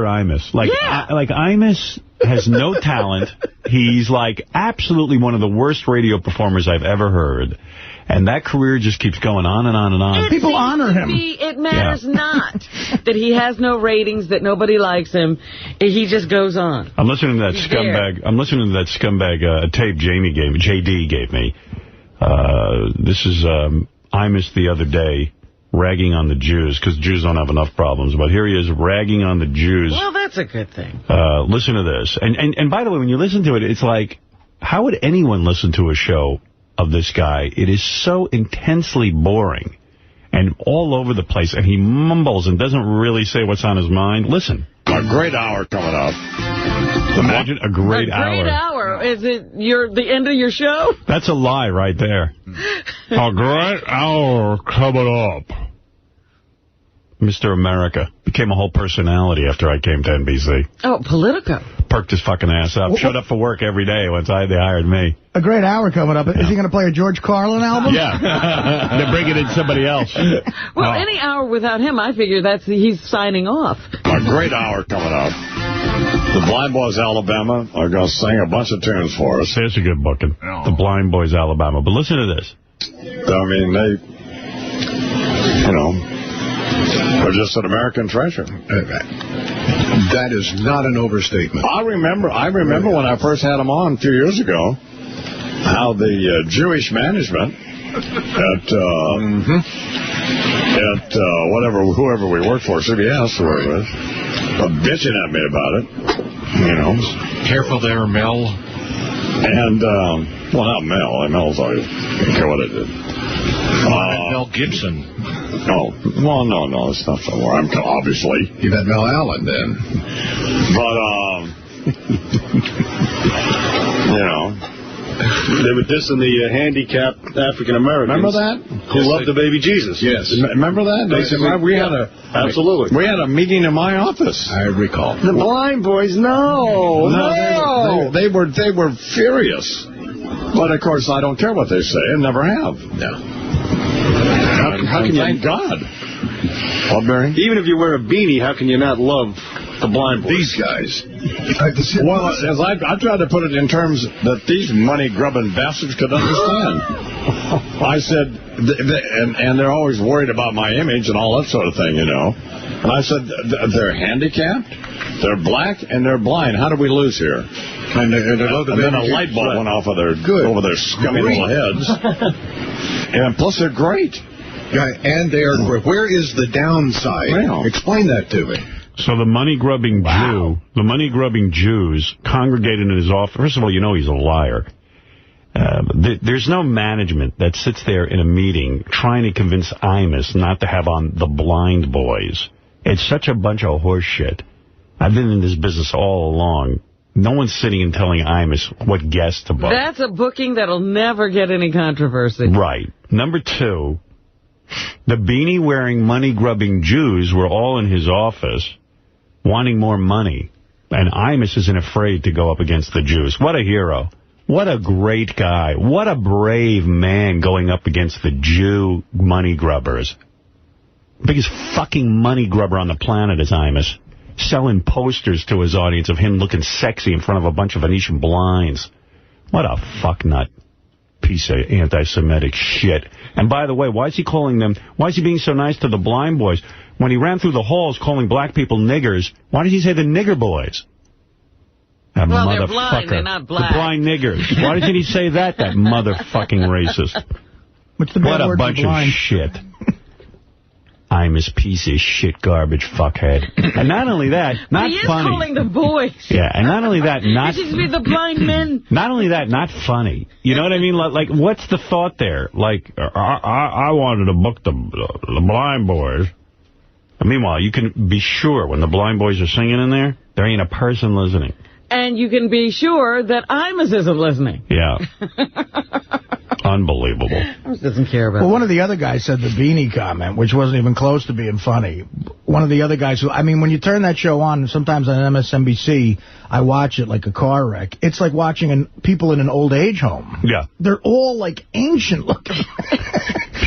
Imus. Like, yeah. Like Imus has no talent. He's like absolutely one of the worst radio performers I've ever heard. And that career just keeps going on and on and on. People honor him. It matters not that he has no ratings, that nobody likes him. He just goes on. I'm listening to that scumbag. I'm listening to that scumbag tape JD gave me. This is Imus the other day ragging on the Jews, because Jews don't have enough problems. But here he is ragging on the Jews. Well, that's a good thing. Listen to this. And by the way, when you listen to it, it's like, how would anyone listen to a show of this guy? It is so intensely boring and all over the place, and he mumbles and doesn't really say what's on his mind. Listen. A great hour coming up. Imagine a great hour. A great hour. Is it the end of your show? That's a lie right there. A great hour coming up. Mr. America became a whole personality after I came to NBC. Oh, Politico. Perked his fucking ass up. Showed up for work every day once they hired me. A great hour coming up. Is he going to play a George Carlin album? Yeah. They're bringing in somebody else. Well, any hour without him, I figure he's signing off. A great hour coming up. The Blind Boys Alabama are going to sing a bunch of tunes for us. There's a good booking. Oh. The Blind Boys Alabama. But listen to this. I mean, they're just an American treasure. That is not an overstatement. I remember when I first had them on a few years ago, how the Jewish management at whoever we worked for, CBS, whoever it was, bitching at me about it. Careful there, Mel. And, well, not Mel. Mel's always didn't care what I did. Mel Gibson. No. Well, no, it's not so where I'm obviously. You had Mel Allen then. But, they were dissing the handicapped African-Americans. Remember that? Who loved the baby Jesus. Yes. Remember that? We had a meeting in my office. I recall. The Blind Boys, no. They were furious. But, of course, I don't care what they say and never have. No. How can you... Thank God. What, Barry? Even if you wear a beanie, how can you not love the Blind Boys? These guys. Well, as I tried to put it in terms that these money-grubbing bastards could understand. I said, and they're always worried about my image and all that sort of thing, And I said, they're handicapped, they're black, and they're blind. How do we lose here? And then a light bulb went off of over their scummy little heads. And plus, they're great. And where is the downside? Well, explain that to me. So the money-grubbing Jews congregated in his office. First of all, he's a liar. There's no management that sits there in a meeting trying to convince Imus not to have on the Blind Boys. It's such a bunch of horse shit. I've been in this business all along. No one's sitting and telling Imus what guests to book. That's a booking that'll never get any controversy. Right. Number two, the beanie-wearing, money-grubbing Jews were all in his office wanting more money. And Imus isn't afraid to go up against the Jews. What a hero. What a great guy. What a brave man going up against the Jew money-grubbers. Biggest fucking money-grubber on the planet is Imus. Selling posters to his audience of him looking sexy in front of a bunch of Venetian blinds. What a fucknut piece of anti-Semitic shit. And by the way, why is he being so nice to the Blind Boys? When he ran through the halls calling black people niggers, why did he say the nigger boys? That motherfucker. They're blind, they're not black. The blind niggers. Why didn't he say that motherfucking racist? What a bunch of shit. Imus piece of shit garbage fuckhead. And not only that, not he funny. He is calling the boys. Yeah, and not only that, not... It used to be the blind men. Not only that, not funny. You know what I mean? Like what's the thought there? Like, I wanted to book the Blind Boys. And meanwhile, you can be sure when the Blind Boys are singing in there, there ain't a person listening. And you can be sure that Imus isn't listening. Yeah. Unbelievable. Imus doesn't care about one of the other guys said the beanie comment, which wasn't even close to being funny. One of the other guys when you turn that show on, sometimes on MSNBC, I watch it like a car wreck. It's like watching people in an old age home. Yeah. They're all like ancient looking.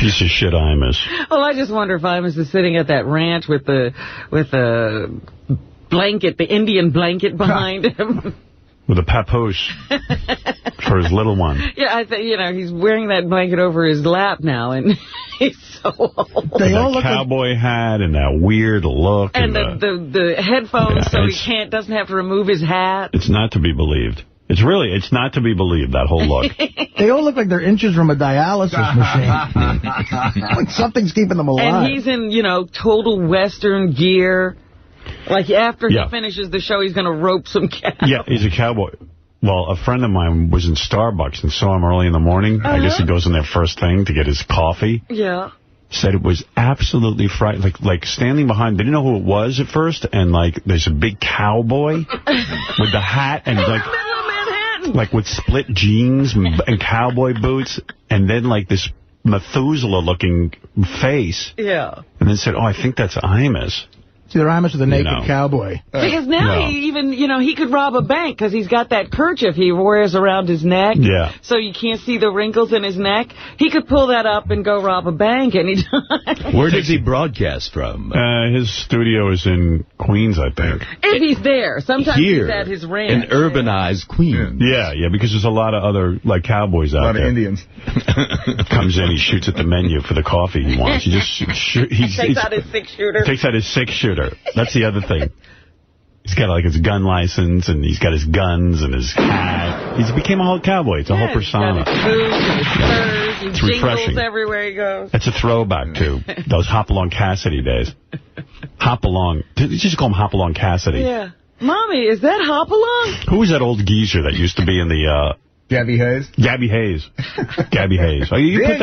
Piece of shit Imus. Well, I just wonder if Imus is sitting at that ranch with the blanket, the Indian blanket behind him. With a papoose for his little one. Yeah, I think, he's wearing that blanket over his lap now, and he's so old. They all look cowboy hat and that weird look. And the headphones, so he doesn't have to remove his hat. It's not to be believed. It's not to be believed, that whole look. They all look like they're inches from a dialysis machine. Like something's keeping them alive. And he's in, total Western gear. Like, after he finishes the show, he's going to rope some cows. Yeah, he's a cowboy. Well, a friend of mine was in Starbucks and saw him early in the morning. I guess he goes in there first thing to get his coffee. Yeah. Said it was absolutely frightening. Like standing behind, they didn't know who it was at first, and, like, there's a big cowboy with the hat and, like with split jeans and cowboy boots, and then, like, this Methuselah-looking face. Yeah. And then said, I think that's Imus. It's either Imus or the naked cowboy. Because now he even, he could rob a bank because he's got that kerchief he wears around his neck. Yeah. So you can't see the wrinkles in his neck. He could pull that up and go rob a bank anytime. Where does he broadcast from? His studio is in Queens, I think. If he's there. Sometimes he's at his ranch. In urbanized Queens. Yeah, because there's a lot of other, like, cowboys out there. A lot of Indians. Comes in, he shoots at the menu for the coffee he wants. He just takes out his six-shooter. Takes out his six-shooter. That's the other thing. He's got, like, his gun license, and he's got his guns and his hat. He became a whole cowboy. It's a whole persona. He's got his boots and his spurs. It's refreshing. Everywhere he goes. It's a throwback to those Hopalong Cassidy days. Hopalong. You just call him Hopalong Cassidy. Yeah. Mommy, is that Hopalong? Who was that old geezer that used to be in the... Gabby Hayes? Gabby Hayes. Gabby Hayes. Oh, you put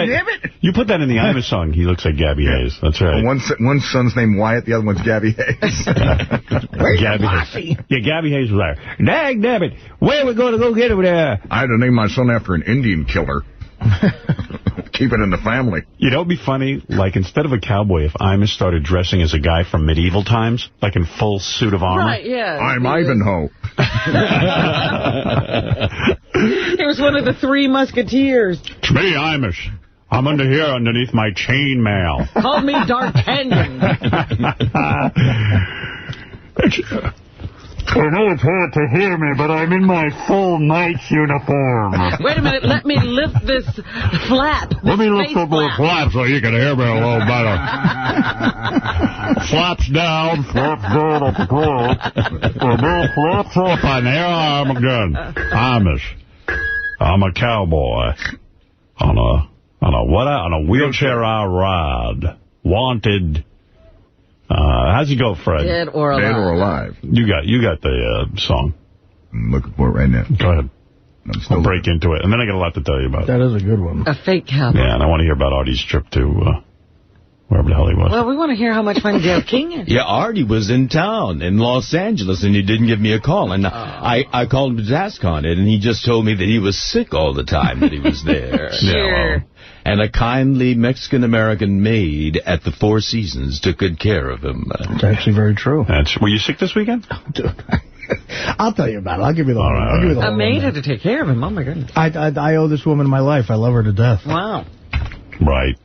that in the Imus song. He looks like Gabby Hayes. That's right. Well, one son's named Wyatt, the other one's Gabby Hayes. Gabby Hayes. Yeah, Gabby Hayes was there. Dag nabbit, where are we going to go get over there? I had to name my son after an Indian killer. Keep it in the family. You know, it'd be funny, like, instead of a cowboy, if Imus started dressing as a guy from medieval times, like in full suit of armor. Right, yeah. I'm Ivanhoe. He was one of the Three Musketeers. It's me, Imus. I'm under here underneath my chainmail. Call me D'Artagnan. I know it's hard to hear me, but I'm in my full knight's uniform. Wait a minute, let me lift this flap. Let me lift up the flap so you can hear me a little better. Flaps down at the top. Flaps up, and here I am again. Imus. I'm a cowboy. On a wheelchair I ride. Wanted. How's it go, Fred? Dead or alive. Dead or alive. You got the song. I'm looking for it right now. Go ahead. I'll break into it. And then I got a lot to tell you about. That is a good one. A fake cowboy. Yeah, and I want to hear about Artie's trip to wherever the hell he was. Well, we want to hear how much fun Gayle King is. Yeah, Artie was in town in Los Angeles, and he didn't give me a call. And I called him to ask on it, and he just told me that he was sick all the time that he was there. Sure. Yeah, and a kindly Mexican-American maid at the Four Seasons took good care of him. It's actually very true. Were you sick this weekend? Dude, I'll tell you about it. I'll give you the whole. A maid had to take care of him. Oh, my goodness. I owe this woman my life. I love her to death. Wow. Right.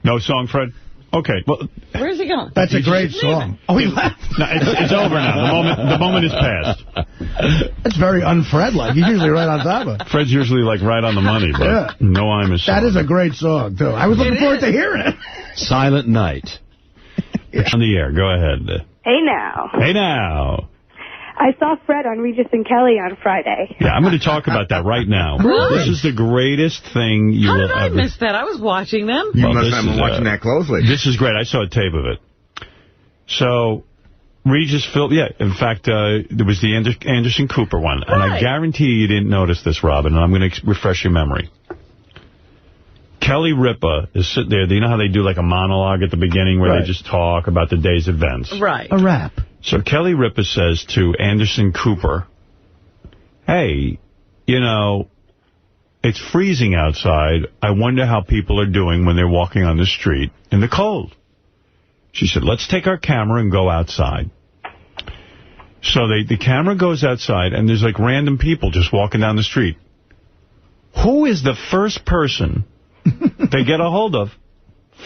No song, Fred? Okay. Well, where's he going? That's a great song. Oh, he left. No, it's over now. The moment is past. That's very un-Fred-like. He's usually right on top of it. Fred's usually, like, right on the money, but no Imus song. That is a great song, too. I was looking forward to hearing it. Silent Night. On the air. Go ahead. Hey, now. Hey, now. I saw Fred on Regis and Kelly on Friday. Yeah, I'm going to talk about that right now. Really? This is the greatest thing you will ever... How did I miss that? I was watching them. You must have been watching that closely. This is great. I saw a tape of it. So, Regis Phil... Yeah, in fact, there was the Anderson Cooper one. And I guarantee you didn't notice this, Robin, and I'm going to refresh your memory. Kelly Ripa is sitting there. Do you know how they do like a monologue at the beginning where they just talk about the day's events? Right. A rap. So Kelly Ripa says to Anderson Cooper, hey, you know, it's freezing outside. I wonder how people are doing when they're walking on the street in the cold. She said, let's take our camera and go outside. So the camera goes outside, and there's like random people just walking down the street. Who is the first person they get a hold of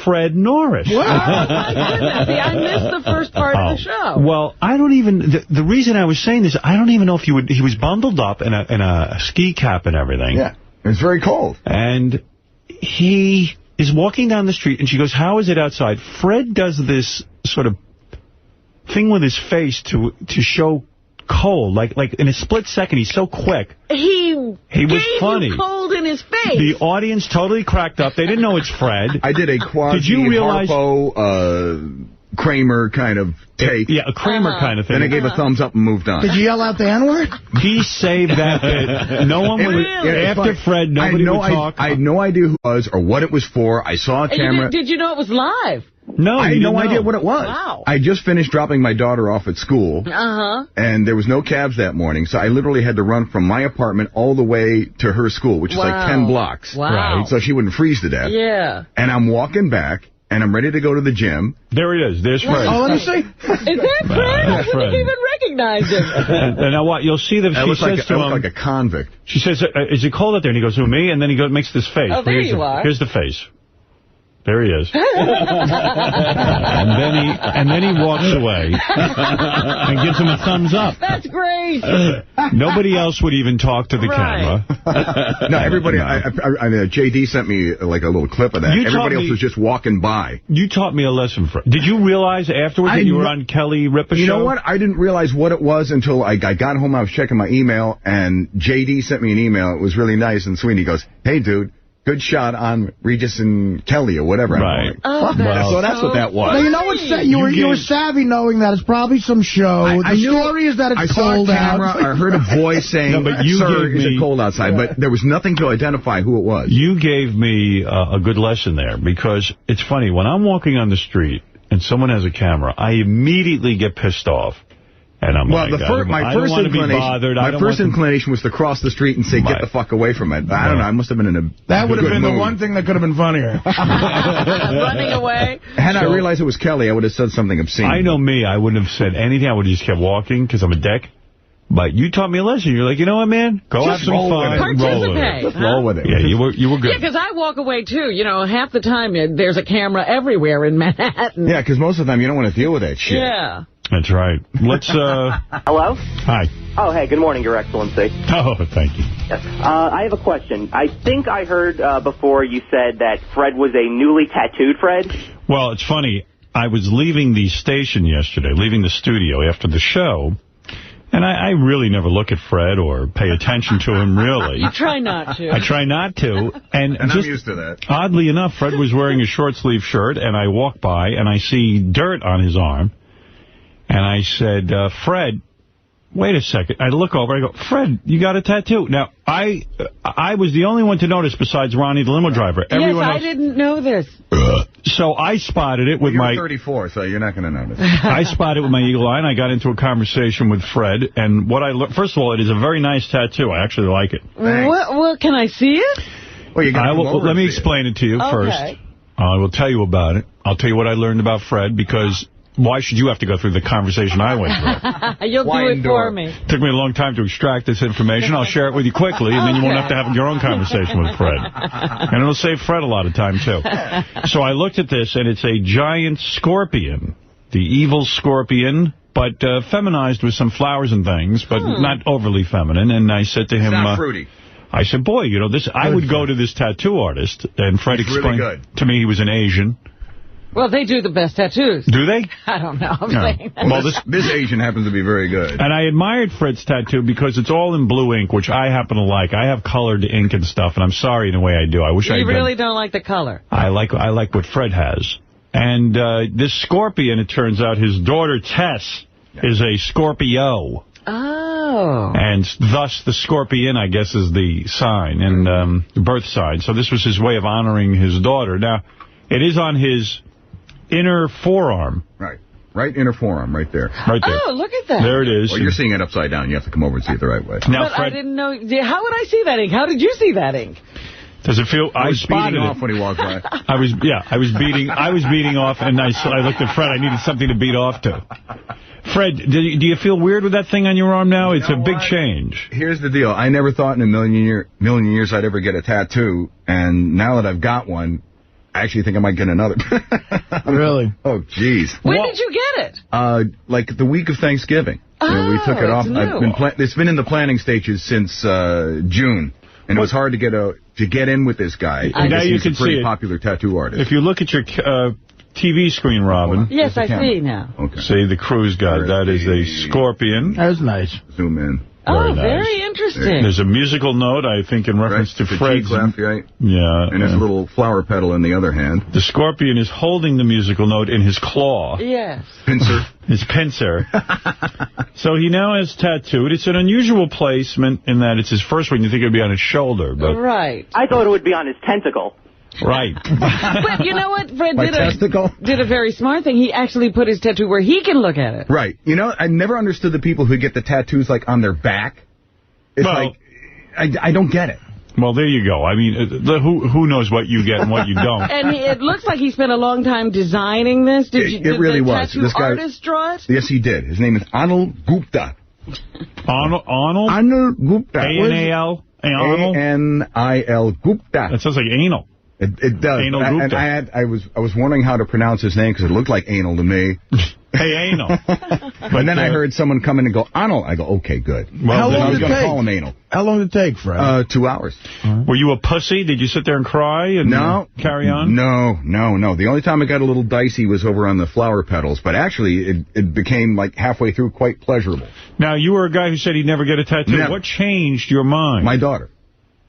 Fred Norris. What? Oh, my goodness. See, I missed the first part of the show. Well, I don't even... The reason I was saying this, I don't even know if he was bundled up in a ski cap and everything. Yeah, it was very cold. And he is walking down the street, and she goes, how is it outside? Fred does this sort of thing with his face to show cold. Like in a split second, he's so quick. He was funny. Cold in his face. The audience totally cracked up. They didn't know it's Fred. I did a quasi-Harpo, Kramer kind of take. Yeah, a Kramer kind of thing. Then I gave a thumbs up and moved on. Did you yell out the N-word? He saved that bit. No one would... Really? After Fred, nobody would talk. I had no idea who it was or what it was for. I saw a camera. Did you know it was live? No, I had no idea what it was. Wow. I just finished dropping my daughter off at school. And there was no cabs that morning, so I literally had to run from my apartment all the way to her school, which is like 10 blocks. Wow. Right. So she wouldn't freeze to death. Yeah. And I'm walking back, and I'm ready to go to the gym. There he is. There's Fred. Oh, let me see. Is that Fred? I didn't even recognize him. And now what? You'll see that she says to him... like a convict. She says, is it cold out there? And he goes, who, me? And then he makes this face. Oh, there you are. Here's the face. There he is. and then he walks away and gives him a thumbs up. That's great. Nobody else would even talk to the camera. No, everybody. JD sent me like a little clip of that. Everybody else was just walking by. You taught me a lesson. Did you realize afterwards that you were on Kelly Ripa's show? You know what? I didn't realize what it was until I got home. I was checking my email, and JD sent me an email. It was really nice and sweet. He goes, "Hey, dude. Good shot on Regis and Kelly or whatever." Right. Oh, so that's what that was. Now, you know what? You were savvy knowing that it's probably some show. The story is that it's cold out. I heard a voice saying, no, but you "Sir, is it cold outside?" But there was nothing to identify who it was. You gave me a good lesson there, because it's funny. When I'm walking on the street and someone has a camera, I immediately get pissed off. And I'm my first inclination was to cross the street and say, "Get the fuck away from it." I don't know. I must have been in a That would have been mood. the one thing that could have been funnier. Running away. Had I realized it was Kelly, I would have said something obscene. I know me. I wouldn't have said anything. I would have just kept walking because I'm a dick. But you taught me a lesson. You're like, you know what, man? Go have some fun. Participate. Just roll with it. Yeah, you were good. Yeah, because I walk away, too. You know, half the time there's a camera everywhere in Manhattan. Yeah, because most of the time you don't want to deal with that shit. Yeah. That's right. Let's, Hello? Hi. Oh, hey, good morning, Your Excellency. Oh, thank you. Yes. I have a question. I think I heard before you said that Fred was a newly tattooed Fred. Well, it's funny. I was leaving the station yesterday, leaving the studio after the show, and I really never look at Fred or pay attention to him, really. You try not to. I try not to. And I'm used to that. Oddly enough, Fred was wearing a short-sleeve shirt, and I walk by, and I see dirt on his arm. And I said, Fred, wait a second. I look over, I go, Fred, you got a tattoo. Now, I was the only one to notice besides Ronnie, the limo driver. Everyone else, I didn't know this. So I spotted it with you're 34, so you're not going to notice. I spotted it with my eagle eye, and I got into a conversation with Fred. And what I learned, first of all, it is a very nice tattoo. I actually like it. What, can I see it? Well, you got let me explain it to you first. I will tell you about it. I'll tell you what I learned about Fred, because... Why should you have to go through the conversation I went through? You'll do it for me. It took me a long time to extract this information. I'll share it with you quickly, and then you won't have to have your own conversation with Fred. And it'll save Fred a lot of time, too. So I looked at this, and it's a giant scorpion. The evil scorpion, but feminized with some flowers and things, but not overly feminine. And I said to him... It's not fruity. I said, boy, you know, this. I would go to this tattoo artist, and Fred explained to me he was an Asian. Well, they do the best tattoos. Do they? I don't know. I'm saying that. Well, this Asian happens to be very good. And I admired Fred's tattoo because it's all in blue ink, which I happen to like. I have colored ink and stuff, and I'm sorry in the way I do. I wish I You really don't like the color. I like what Fred has. And this scorpion, it turns out, his daughter Tess is a Scorpio. Oh. And thus the scorpion, I guess, is the sign, and the birth sign. So this was his way of honoring his daughter. Now, it is on his... inner forearm. Right inner forearm, right there. Right there. Oh, look at that. There it is. Well, you're seeing it upside down. You have to come over and see it the right way. Now, but Fred, I didn't know. How would I see that ink? How did you see that ink? Does it feel... I was spotted beating it. off when he walked by. I was beating off, and I looked at Fred. I needed something to beat off to. Fred, do you feel weird with that thing on your arm now? It's a big change. Here's the deal. I never thought in a million years I'd ever get a tattoo, and now that I've got one, I actually think I might get another. Really? Oh, jeez. When did you get it? Like the week of Thanksgiving. We took it off. It's been in the planning stages since June, and it was hard to get in with this guy. Now you can see a pretty see popular tattoo artist. If you look at your TV screen, Robin. Yes, I see now. Okay. See the cruise guide. That is a scorpion. That was nice. Zoom in. Oh, very interesting. There's a musical note, I think, in reference to Fred's. Right? Yeah. And his little flower petal in the other hand. The scorpion is holding the musical note in his claw. Yes. Pincer. His pincer. So he now has tattooed. It's an unusual placement in that it's his first one. You think it would be on his shoulder. But right. I thought it would be on his tentacle. Right. But you know what? Fred did a very smart thing. He actually put his tattoo where he can look at it. Right. You know, I never understood the people who get the tattoos, like, on their back. It's I don't get it. Well, there you go. I mean, who knows what you get and what you don't. And it looks like he spent a long time designing this. Did really the was. tattoo artist draw it? Yes, he did. His name is Anil Gupta. Arnold? Anil Gupta. A-N-A-L? A-N-I-L Gupta. That sounds like anal. It does. Anal Gupta. And I was wondering how to pronounce his name because it looked like anal to me. Hey, anal. And then I heard someone come in and go, Anal. I go, okay, good. Well, I was going to call him anal. How long did it take, Fred? 2 hours. Were you a pussy? Did you sit there and cry and carry on? No. The only time it got a little dicey was over on the flower petals, but actually it became, like, halfway through quite pleasurable. Now, you were a guy who said he'd never get a tattoo. Never. What changed your mind? My daughter.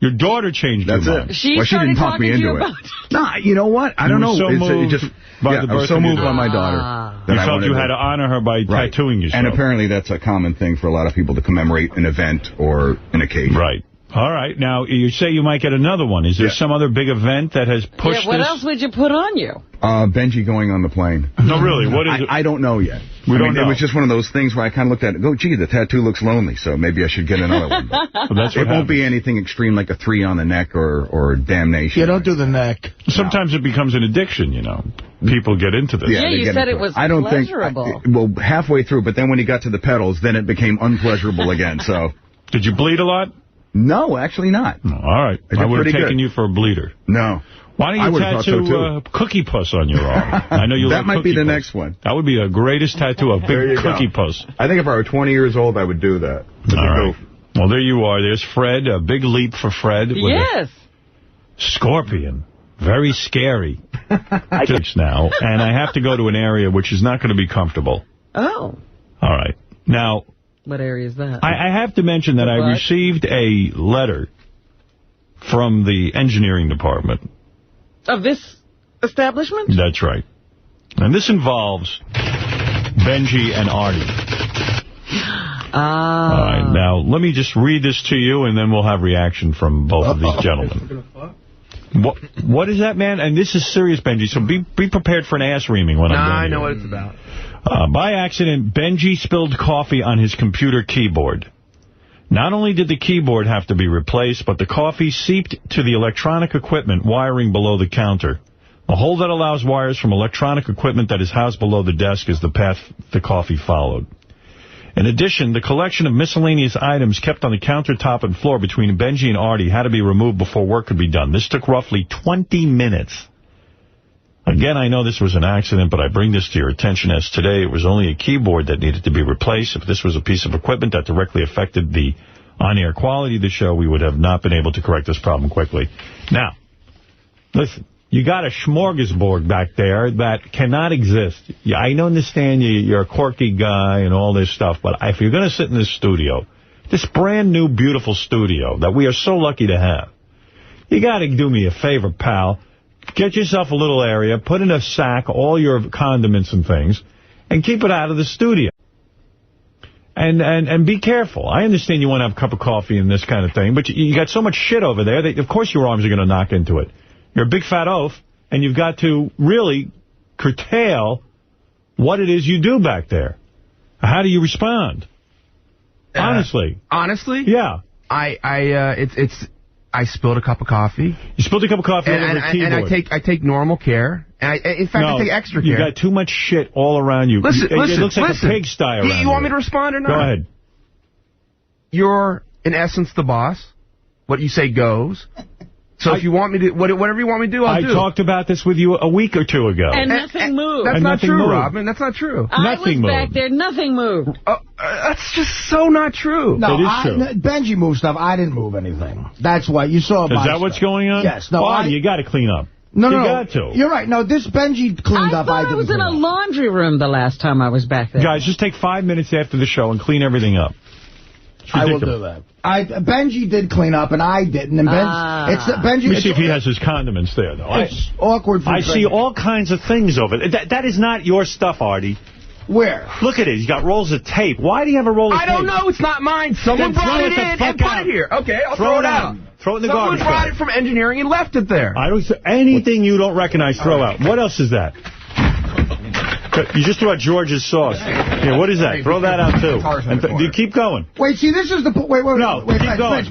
Your daughter changed your mind. She didn't talk me into it. No, you know what? I don't know. So moved I was so moved by my daughter. You felt you had to honor her by tattooing yourself. And apparently that's a common thing for a lot of people to commemorate an event or an occasion. Right. All right. Now, you say you might get another one. Is there some other big event that has pushed what else would you put on you? Benjy going on the plane. No, really? What is it? I don't know yet. We don't know. It was just one of those things where I kind of looked at it and go, gee, the tattoo looks lonely, so maybe I should get another one. It won't be anything extreme like a 3 on the neck or damnation. Yeah, don't do the neck. Sometimes it becomes an addiction, you know. People get into this. Yeah, you said it was pleasurable. Well, halfway through, but then when he got to the pedals, then it became unpleasurable again, so. Did you bleed a lot? No, actually not. Oh, all right. I would have taken you for a bleeder. No. Why don't you tattoo Cookie Puss on your arm? I know you. That might be the next one. That would be the greatest tattoo, a big Cookie Puss. I think if I were 20 years old, I would do that. All right. Well, there you are. There's Fred. A big leap for Fred. Yes. Scorpion. Very scary. Now. And I have to go to an area which is not going to be comfortable. Oh. All right. Now. What area is that? I have to mention that I received a letter from the engineering department. Of this establishment? That's right. And this involves Benjy and Artie. All right. Now, let me just read this to you, and then we'll have reaction from both of these gentlemen. What is that, man? And this is serious, Benjy, so be prepared for an ass reaming when I'm done. I know what it's about. By accident, Benjy spilled coffee on his computer keyboard. Not only did the keyboard have to be replaced, but the coffee seeped to the electronic equipment wiring below the counter. A hole that allows wires from electronic equipment that is housed below the desk is the path the coffee followed. In addition, the collection of miscellaneous items kept on the countertop and floor between Benjy and Artie had to be removed before work could be done. This took roughly 20 minutes. Again, I know this was an accident, but I bring this to your attention as today it was only a keyboard that needed to be replaced. If this was a piece of equipment that directly affected the on-air quality of the show, we would have not been able to correct this problem quickly. Now, listen, you got a smorgasbord back there that cannot exist. Yeah, I understand you're a quirky guy and all this stuff, but if you're going to sit in this studio, this brand new, beautiful studio that we are so lucky to have, you got to do me a favor, pal. Get yourself a little area, put in a sack all your condiments and things, and keep it out of the studio. And be careful. I understand you want to have a cup of coffee and this kind of thing, but you got so much shit over there that, of course, your arms are going to knock into it. You're a big fat oaf, and you've got to really curtail what it is you do back there. How do you respond? Honestly. Honestly? Yeah. I spilled a cup of coffee. You spilled a cup of coffee over the keyboard. And I take normal care. And in fact, I take extra care. You got too much shit all around you. Listen, it looks like a pigsty around you. You want me to respond or not? Go ahead. You're, in essence, the boss. What you say goes. So if you want me to, whatever you want me to do, I'll do. I talked about this with you a week or two ago. And nothing moved. That's not true, Robin. That's not true. I was back there. Nothing moved. That's just so not true. No, it is true. Benjy moved stuff. I didn't move anything. That's why you saw my Is that what's going on? Yes. No, you got to clean up. No, you got to. You're right. No, this Benjy cleaned up. I was in a laundry room the last time I was back there. Guys, just take 5 minutes after the show and clean everything up. I will do that. Benjy did clean up, and I didn't. And Benjy. Let me see if he has his condiments there, though. It's awkward for I see all kinds of things over there. That is not your stuff, Artie. Where? Look at it. He's got rolls of tape. Why do you have a roll of tape? I don't know. It's not mine. Someone brought it in and put it here. Okay, I'll throw it out. Throw it in the garbage. Someone brought it from engineering and left it there. I don't. Anything you don't recognize, throw out. What else is that? You just threw out George's sauce. Yeah, what is that? Throw that out, too. And you keep going. Wait, see, this is the... Wait, no, wait, keep going.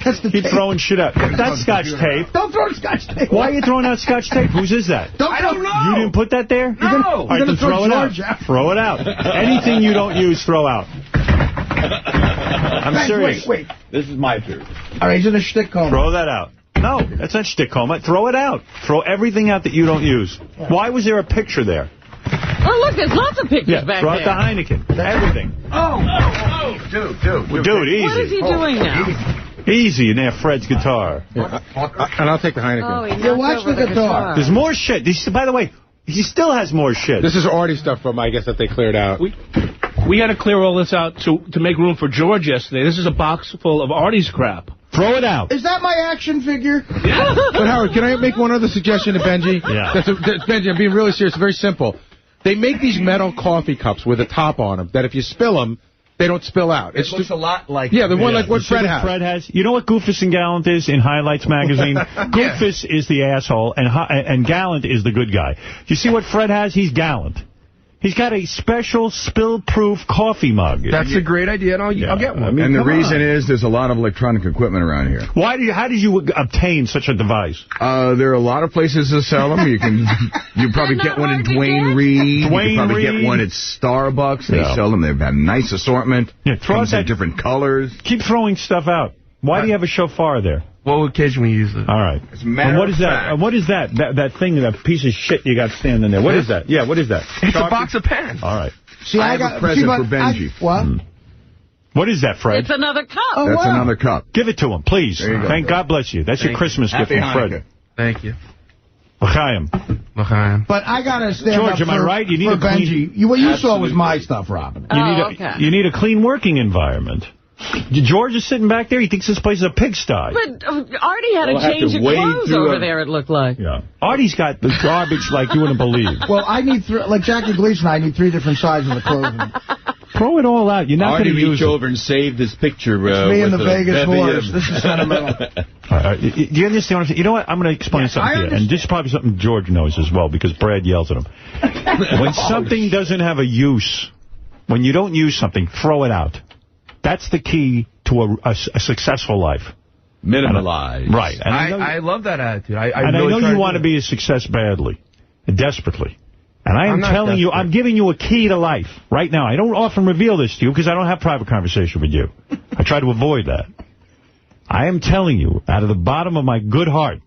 That's the keep tape. throwing shit out. That's Scotch tape. Don't throw Scotch tape. Why are you throwing out Scotch tape? Whose is that? I don't know. You didn't put that there? No. All right, then throw it out. Throw it out. Anything you don't use, throw out. I'm serious. Wait. This is my turn. All right, he's in a shtick coma. Throw that out. No, that's not shtick coma. Throw it out. Throw everything out that you don't use. Why was there a picture there? Oh, look, there's lots of pictures back throw there. out the Heineken. Everything. Dude, easy. What is he doing now? Easy in there, Fred's guitar. Yeah. And I'll take the Heineken. Oh, he watch the guitar. There's more shit. By the way, he still has more shit. This is Artie stuff from, I guess, that they cleared out. We had to clear all this out to make room for George yesterday. This is a box full of Artie's crap. Throw it out. Is that my action figure? Yeah. But, Howard, can I make one other suggestion to Benjy? Yeah. Benjy, I'm being really serious. Very simple. They make these metal coffee cups with a top on them that if you spill them, they don't spill out. It looks a lot like... Yeah, the one like what Fred has. You know what Goofus and Gallant is in Highlights magazine? Goofus is the asshole, and Gallant is the good guy. You see what Fred has? He's Gallant. He's got a special spill-proof coffee mug. That's a great idea, and I'll get one. I mean, and the reason is there's a lot of electronic equipment around here. How did you obtain such a device? There are a lot of places to sell them. You probably get one in Dwayne Reed. You can probably get one at Starbucks. They sell them. They have a nice assortment. Yeah, comes in different colors. Keep throwing stuff out. Why do you have a shofar there? We'll occasionally use it. All right. And what is that? What is that? That thing, that piece of shit you got standing there? What is that? Yeah, what is that? It's a box of pens. All right. See, I have a present for Benjy. What? What is that, Fred? It's another cup. That's another cup. Give it to him, please. There you go. Thank God bless you. That's your Christmas gift from Fred. Thank you. L'chaim. But I got to stand George, up am I right? You need a Benjy. What you saw was my stuff, Robin. You need a clean working environment. George is sitting back there. He thinks this place is a pigsty. But Artie had to change of clothes over there, it looked like. Yeah. Artie's got the garbage like you wouldn't believe. Well, I need like Jackie Gleason, I need 3 different sizes of clothing. Throw it all out. You're not going to use it. Artie reach over and save this picture. Me and the Vegas horse. This is sentimental. Do you understand what I'm saying? You know what? I'm going to explain something to you. And this is probably something George knows as well, because Brad yells at him. When something doesn't have a use, when you don't use something, throw it out. That's the key to a successful life. Minimalize. Right. And I love that attitude. I know you want to be a success badly, desperately. And I am telling you, I'm giving you a key to life right now. I don't often reveal this to you because I don't have private conversation with you. I try to avoid that. I am telling you, out of the bottom of my good heart,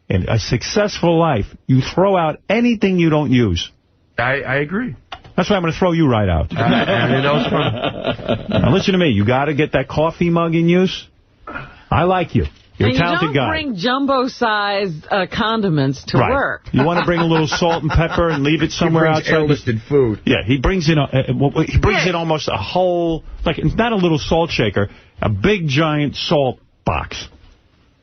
in a successful life, you throw out anything you don't use. I agree. That's why I'm going to throw you right out. Now listen to me. You got to get that coffee mug in use. I like you. You're a talented guy. And you don't bring jumbo-sized condiments to work. You want to bring a little salt and pepper and leave it somewhere outside. Air-listed food. Yeah, he brings in almost a whole, like, it's not a little salt shaker, a big giant salt box.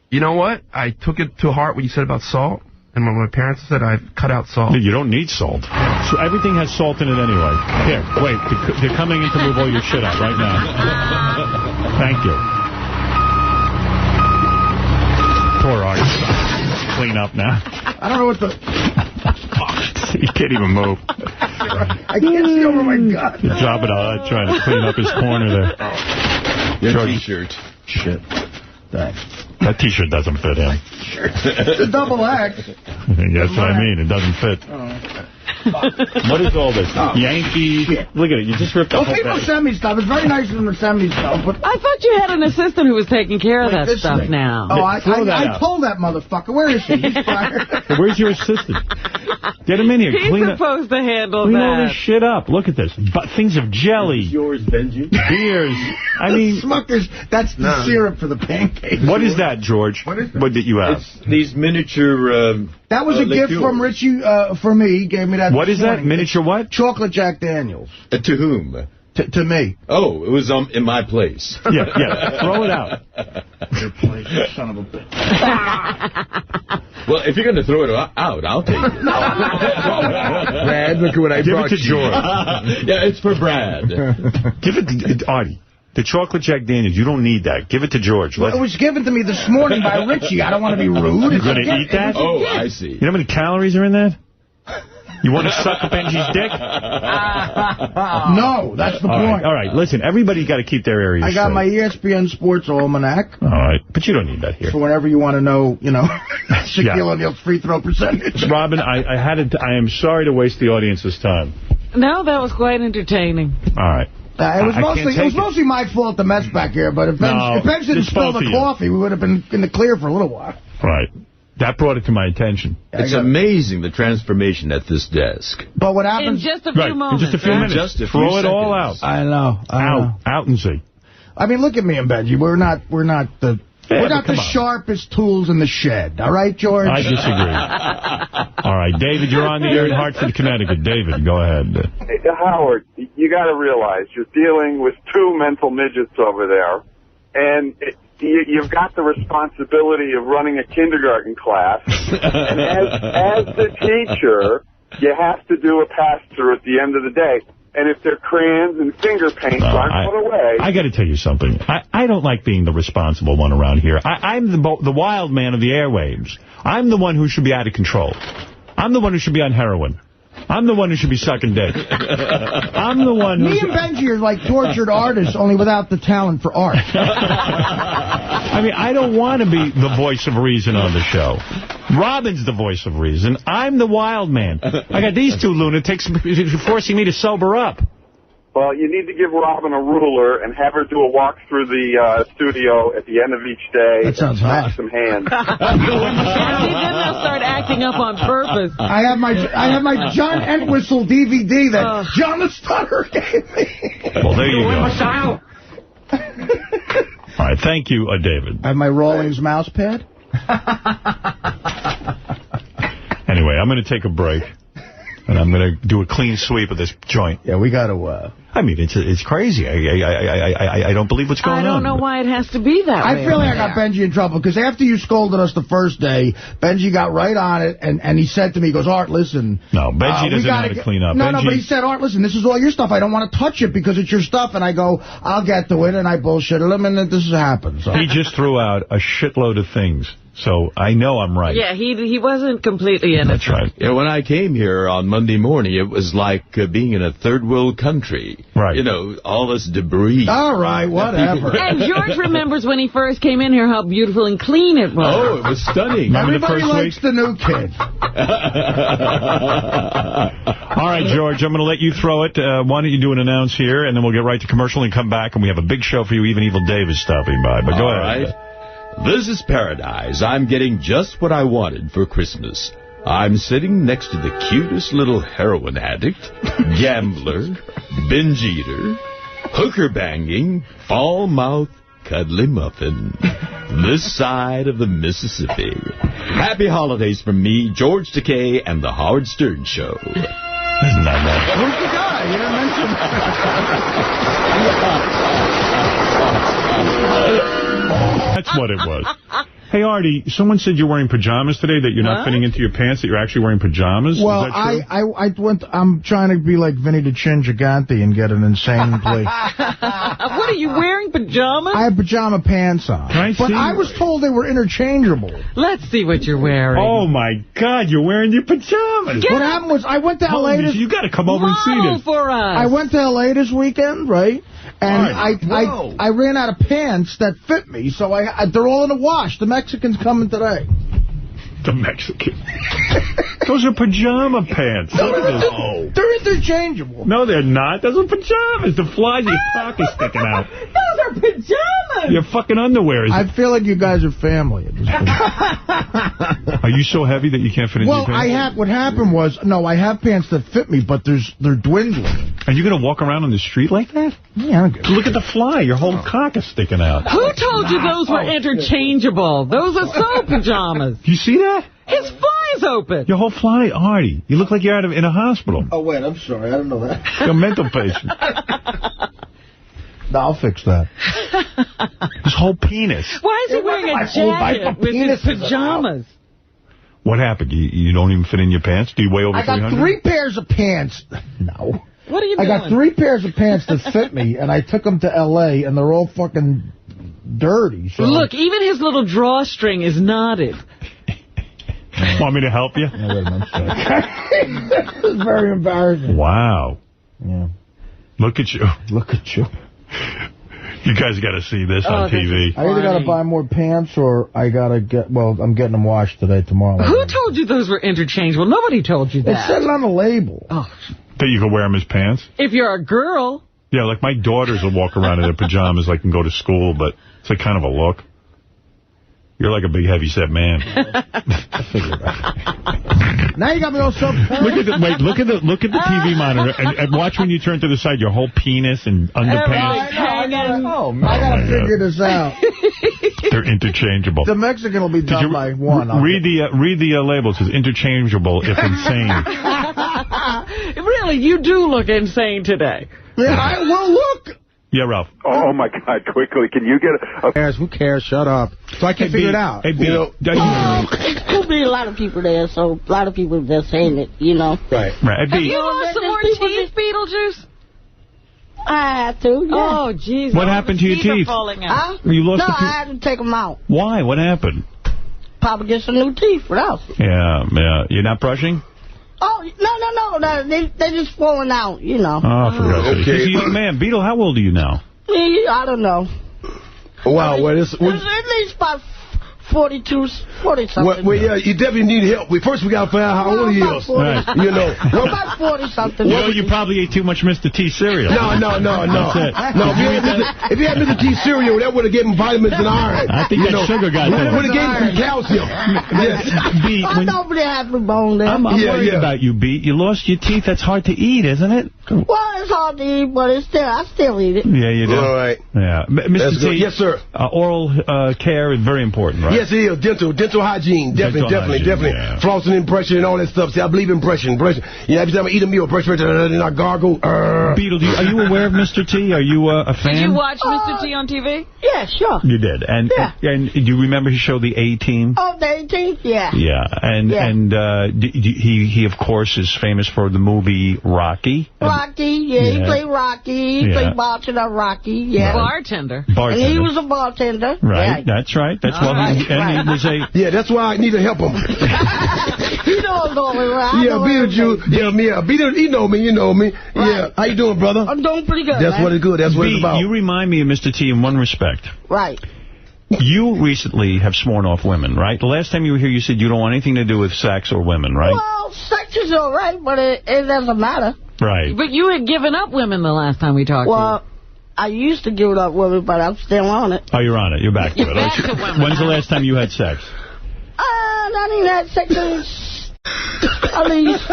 You know what? I took it to heart what you said about salt. And when my parents said I've cut out salt. You don't need salt. So everything has salt in it anyway. Here, wait. They're coming in to move all your shit out right now. Thank you. Poor Artie. Clean up now. I don't know what the... You can't even move. I can't see over my gut. Good job at trying to clean up his corner there. Your T-shirt. Shit. Thanks. That T-shirt doesn't fit him. It's a double X. That's what I mean. It doesn't fit. What is all this? Yankees? Look at it. You just ripped the whole thing. People send me stuff. It's very nice of them to send me stuff. But I thought you had an assistant who was taking care of that stuff now. Oh, I told that motherfucker. Where is he? He's fired. Where's your assistant? Get him in here. He's supposed to handle that. Clean all this shit up. Look at this. Things of jelly. Yours, Benjy. Beers. I mean... Smuckers. That's the syrup for the pancakes. What is that, George? What is that? What did you have? It's these miniature... that was a gift from Richie for me. He gave me that. What is that? Miniature what? Chocolate Jack Daniels. To whom? To me. Oh, it was in my place. Yeah. Throw it out. Your place, you son of a bitch. Well, if you're going to throw it out, I'll take it. Brad, look at what I brought you. Give it to George. Yeah, it's for Brad. Give it to Artie. The chocolate Jack Daniels, you don't need that. Give it to George. Well, it was given to me this morning by Richie. I don't want to be rude. You're going to eat that? Oh, I see. You know how many calories are in that? You want to suck up Benjy's dick? No, that's the point. All right, listen, everybody's got to keep their areas I got safe. my ESPN Sports Almanac. All right, but you don't need that here. For whenever you want to know, Shaquille O'Neal's free throw percentage. Robin, I am sorry to waste the audience's time. No, that was quite entertaining. All right. It was mostly my fault, the mess back here, but if Benj didn't spill the coffee, we would have been in the clear for a little while. Right. That brought it to my attention. It's amazing, the transformation at this desk. But what happens... In just a few moments. In just a few minutes. Throw it all out. I know. Out and see. I mean, look at me and Benjy. We're not the sharpest tools in the shed. All right, George? I disagree. All right, David, you're on the air in Hartford, Connecticut. David, go ahead. Hey, Howard, you got to realize you're dealing with two mental midgets over there, and you've got the responsibility of running a kindergarten class, and as the teacher, you have to do a pass-through at the end of the day. And if their crayons and finger paints aren't put away... I got to tell you something. I don't like being the responsible one around here. I'm the wild man of the airwaves. I'm the one who should be out of control. I'm the one who should be on heroin. I'm the one who should be sucking dick. I'm the one who... Me and Benjy are like tortured artists, only without the talent for art. I mean, I don't want to be the voice of reason on the show. Robin's the voice of reason. I'm the wild man. I got these two lunatics forcing me to sober up. Well, you need to give Robin a ruler and have her do a walk through the studio at the end of each day. That sounds hot. Some hands. Then they'll start acting up on purpose. I have my John Entwistle DVD that John the Stutter gave me. Well, there you go. All right, thank you, David. I have my Rawlings mouse pad. Anyway, I'm going to take a break. And I'm going to do a clean sweep of this joint. Yeah, we got to... I mean, it's crazy. I don't believe what's going on. I don't know why it has to be that way. I feel like I got Benjy in trouble, because after you scolded us the first day, Benjy got right on it, and he said to me, he goes, Art, listen... No, Benjy doesn't know how to clean up. No, but he said, Art, listen, this is all your stuff. I don't want to touch it because it's your stuff. And I go, I'll get to it, and I bullshitted him, and this has happened. So. He just threw out a shitload of things. So I know I'm right. Yeah, he wasn't completely innocent. That's right. Yeah, when I came here on Monday morning, it was like being in a third world country. Right. You know, all this debris. All right, whatever. And George remembers when he first came in here how beautiful and clean it was. Oh, it was stunning. Everybody likes the new kid. All right, George, I'm going to let you throw it. Why don't you do an announce here, and then we'll get right to commercial and come back, and we have a big show for you. Even Evil Dave is stopping by. But go ahead. Right. This is paradise. I'm getting just what I wanted for Christmas. I'm sitting next to the cutest little heroin addict, gambler, binge eater, hooker banging, fall mouth, cuddly muffin, this side of the Mississippi. Happy holidays from me, George Takei, and the Howard Stern Show. Isn't that nice? Who's the guy? You didn't mention That's what it was. Hey, Artie, someone said you're wearing pajamas today, that you're not fitting into your pants, that you're actually wearing pajamas. Well, is that true? I'm trying to be like Vinny the Chin Gigante and get an insane play. What, are you wearing pajamas? I have pajama pants on. But I was told they were interchangeable. Let's see what you're wearing. Oh, my God, you're wearing your pajamas. What happened was I went to L.A. You got to come over and see this. For us. I went to L.A. this weekend, right? And I ran out of pants that fit me, so they're all in the wash. The Mexicans coming today. The Mexican. Those are pajama pants. No, they're interchangeable. No, they're not. Those are pajamas. The flies, your cock is sticking out. Those are pajamas. Your fucking underwear is... I feel like you guys are family at this point. Are you so heavy that you can't fit in your pants? What happened was, no, I have pants that fit me, but they're dwindling. Are you going to walk around on the street like that? Yeah, I'm good. Look at the fly. Your whole cock is sticking out. Who told you those were interchangeable? Those are so pajamas. You see that? His fly's open. Your whole fly, Artie. You look like you're in a hospital. Oh, wait, I'm sorry. I didn't know that. You're a mental patient. No, I'll fix that. His whole penis. Why is he wearing a jacket with his pajamas? What happened? You don't even fit in your pants? Do you weigh over 300? I got 3 pairs of pants. No. What are you doing? I got 3 pairs of pants that fit me, and I took them to L.A., and they're all fucking dirty. So. Look, even his little drawstring is knotted. Want me to help you? No, wait a minute. This is very embarrassing. Wow. Yeah. Look at you. Look at you. You guys got to see this on TV. I either got to buy more pants or I got to get... Well, I'm getting them washed tomorrow. Who told you those were interchangeable? Nobody told you that. It said on the label. Oh. That you can wear them as pants? If you're a girl. Yeah, like my daughters will walk around in their pajamas like and go to school, but it's like kind of a look. You're like a big, heavy-set man. I figured that. Now you got me all self-conscious. Look at the TV monitor and watch when you turn to the side. Your whole penis and underpants. I got to figure this out. They're interchangeable. The Mexican will be done by 1. Read the label. It says interchangeable if insane. Really, you do look insane today. Yeah, well, look. Yeah, Ralph. Oh, my God, quickly. Can you get Who cares? Shut up. So I can figure it out. Hey, Beet, it could be a lot of people there, so a lot of people just saying it, you know. Right. Have you lost some more teeth, Beetlejuice? I had to, yeah. Oh, jeez. What happened to your teeth? Huh? You lost I had to take them out. Why? What happened? Probably get some new teeth for us. Yeah. You're not brushing? Oh, no. They're just falling out, you know. Oh, for God's sake. He's a young man. Beetle, how old are you now? I don't know. Wow, at least about 40-something. Well, yeah, you definitely need help. First, we got to find out how old he is. Right. You know. About 40-something. Well, you probably ate too much Mr. T cereal. No. That's it. No, if you had Mr. T cereal, that would have given him vitamins and iron. I think that sugar got there. Would have given him some calcium. Yes. Beet, I don't really have a bone there. I'm worried about you, Beet. You lost your teeth. That's hard to eat, isn't it? Well, it's hard to eat, but I still eat it. Yeah, you do. All right. Yeah. Mr. T. Yes, sir. Oral care is very important, right? Yes, it is. Dental hygiene. Definitely. Yeah. Flossing and brushing and all that stuff. See, I believe in brushing. Yeah, every time I eat a meal, brush, and I gargle. Beetle, are you aware of Mr. T? Are you a fan? Did you watch Mr. T on TV? Yeah, sure. You did. And do you remember his show, The A-Team? Oh, the 18th? Yeah. Yeah. And he, of course, is famous for the movie Rocky. He played Rocky. He played bartender Rocky. Yeah. Bartender. And he was a bartender. Right. That's right. He was a... Yeah, that's why I need to help him. You know I'm going right. Yeah, Beetlejuice. Yeah, Beetlejuice. You know me. Right. Yeah. How you doing, brother? I'm doing pretty good, That's what it's good. That's what it's about. You remind me of Mr. T in one respect. Right. You recently have sworn off women, right? The last time you were here, you said you don't want anything to do with sex or women, right? Well, sex is all right, but it doesn't matter. Right. But you had given up women the last time we talked to you. Well, I used to give it up women, but I'm still on it. Oh, you're on it. You're back to it. Back to women. When's the last time you had sex? Not even had sex at least...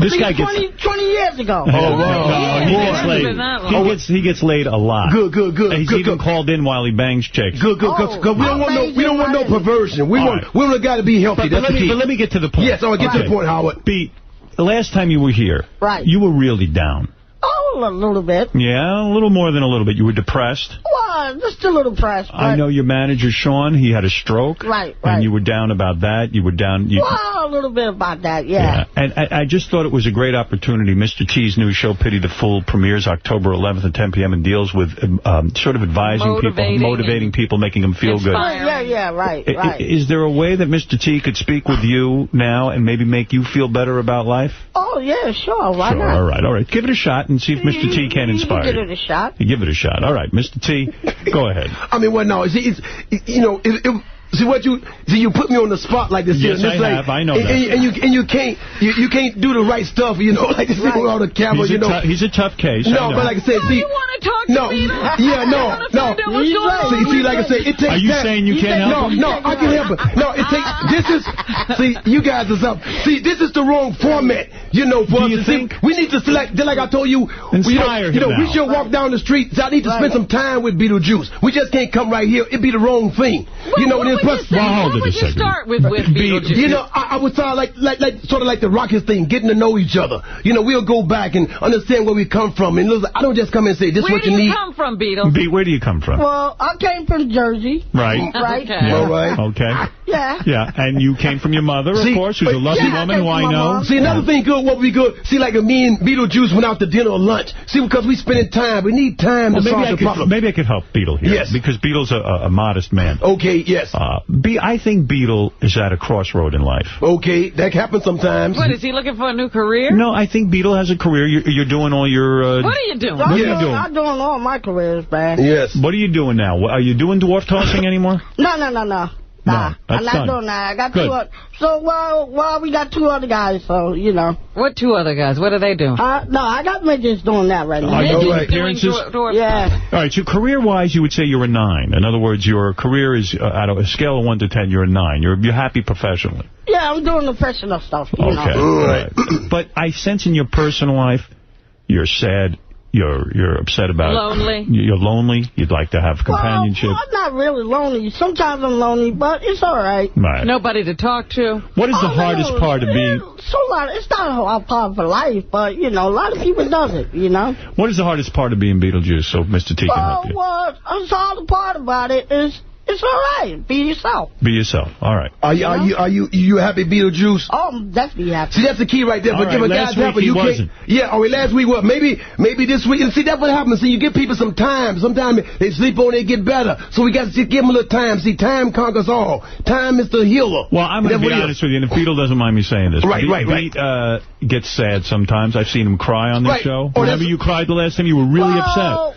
This guy gets 20 years ago. Oh, wow. He gets laid. He gets laid a lot. Good. He's even called in while he bangs chicks. Good. Because we don't want no perversion. We want a guy to be healthy. But let me get to the point. Yes, I'll get to the point, Howard. Beet, the last time you were here, you were really down. Oh, a little bit. Yeah, a little more than a little bit. You were depressed. Well, just a little depressed. I know your manager, Sean, he had a stroke. Right. And you were down about that. You were down... Well, a little bit about that, yeah. And I just thought it was a great opportunity. Mr. T's new show, Pity the Fool, premieres October 11th at 10 p.m. and deals with sort of advising people, motivating people, making them feel good. Yeah, right. Is there a way that Mr. T could speak with you now and maybe make you feel better about life? Oh, yeah, sure. Why not? All right. Give it a shot and see if Mr. T can inspire you. Give it a shot. Give it a shot. All right, Mr. T, go ahead. I mean, well, no, it's you know, you put me on the spot like this. Yes, I have. I know that. And you can't do the right stuff, like this with all the camera, He's a tough case. No, but like I said, you want to talk to me? No. See, like I said, it takes time. Are you saying you can't help him? No, I can help him. No, it takes, you guys is up. See, this is the wrong format, for us to think. We need to select, just like I told you, inspire him now. We should walk down the street. So I need to spend some time with Beetlejuice. We just can't come right here. It'd be the wrong thing. What would you start with Beetlejuice? I would start sort of like the Rockets thing, getting to know each other. We'll go back and understand where we come from. And I don't just come in and say, this is what you need. Where do you come from, Beetle? Beet, where do you come from? Well, I came from Jersey. Right. Right. Okay. Yeah. All right. Okay. Yeah. Yeah, and you came from your mother, of course, who's a lovely woman who I know. See, another thing good, what would be good, like me and Beetlejuice went out to dinner or lunch. See, because we spending time. We need time to solve the problem. Maybe I could help Beetle here. Yes. Because Beetle's a modest man. Okay, yes. I think Beetle is at a crossroad in life. Okay, that happens sometimes. What, is he looking for a new career? No, I think Beetle has a career. You're doing all your... What are you doing? What are you doing? I'm doing all my careers, man. Yes. What are you doing now? Are you doing dwarf tossing anymore? No. Nah, I'm not doing that. I got two other. So, well, we got two other guys, so, What two other guys? What are they doing? No, I got midgets doing that right now. Are you doing appearances? Yeah. All right, so career-wise, you would say you're a 9. In other words, your career is, out of a scale of 1 to 10, you're a 9. You're happy professionally. Yeah, I'm doing the professional stuff, you know. Right. But I sense in your personal life, you're sad. You're upset about lonely. You're lonely. You'd like to have companionship. Well, I'm not really lonely. Sometimes I'm lonely, but it's all right. Right. Nobody to talk to. What is the hardest part of being... It's not a hard part for life, but, a lot of people does it, What is the hardest part of being Beetlejuice so Mr. T can help you? Well, the hard part about it is... It's all right. Be yourself. Be yourself. All right. Are you happy, Beetlejuice? Oh, I'm definitely happy. See, that's the key right there. All but give a guy's help, he wasn't. Yeah, last week, what? Maybe this week. And see, that's what happens. See, you give people some time. Sometimes they sleep on, they get better. So we got to give them a little time. See, time conquers all. Time is the healer. Well, I'm going to be honest with you, and if Beetle doesn't mind me saying this. Right. Beet gets sad sometimes. I've seen him cry on this show. Remember you cried the last time? You were really upset.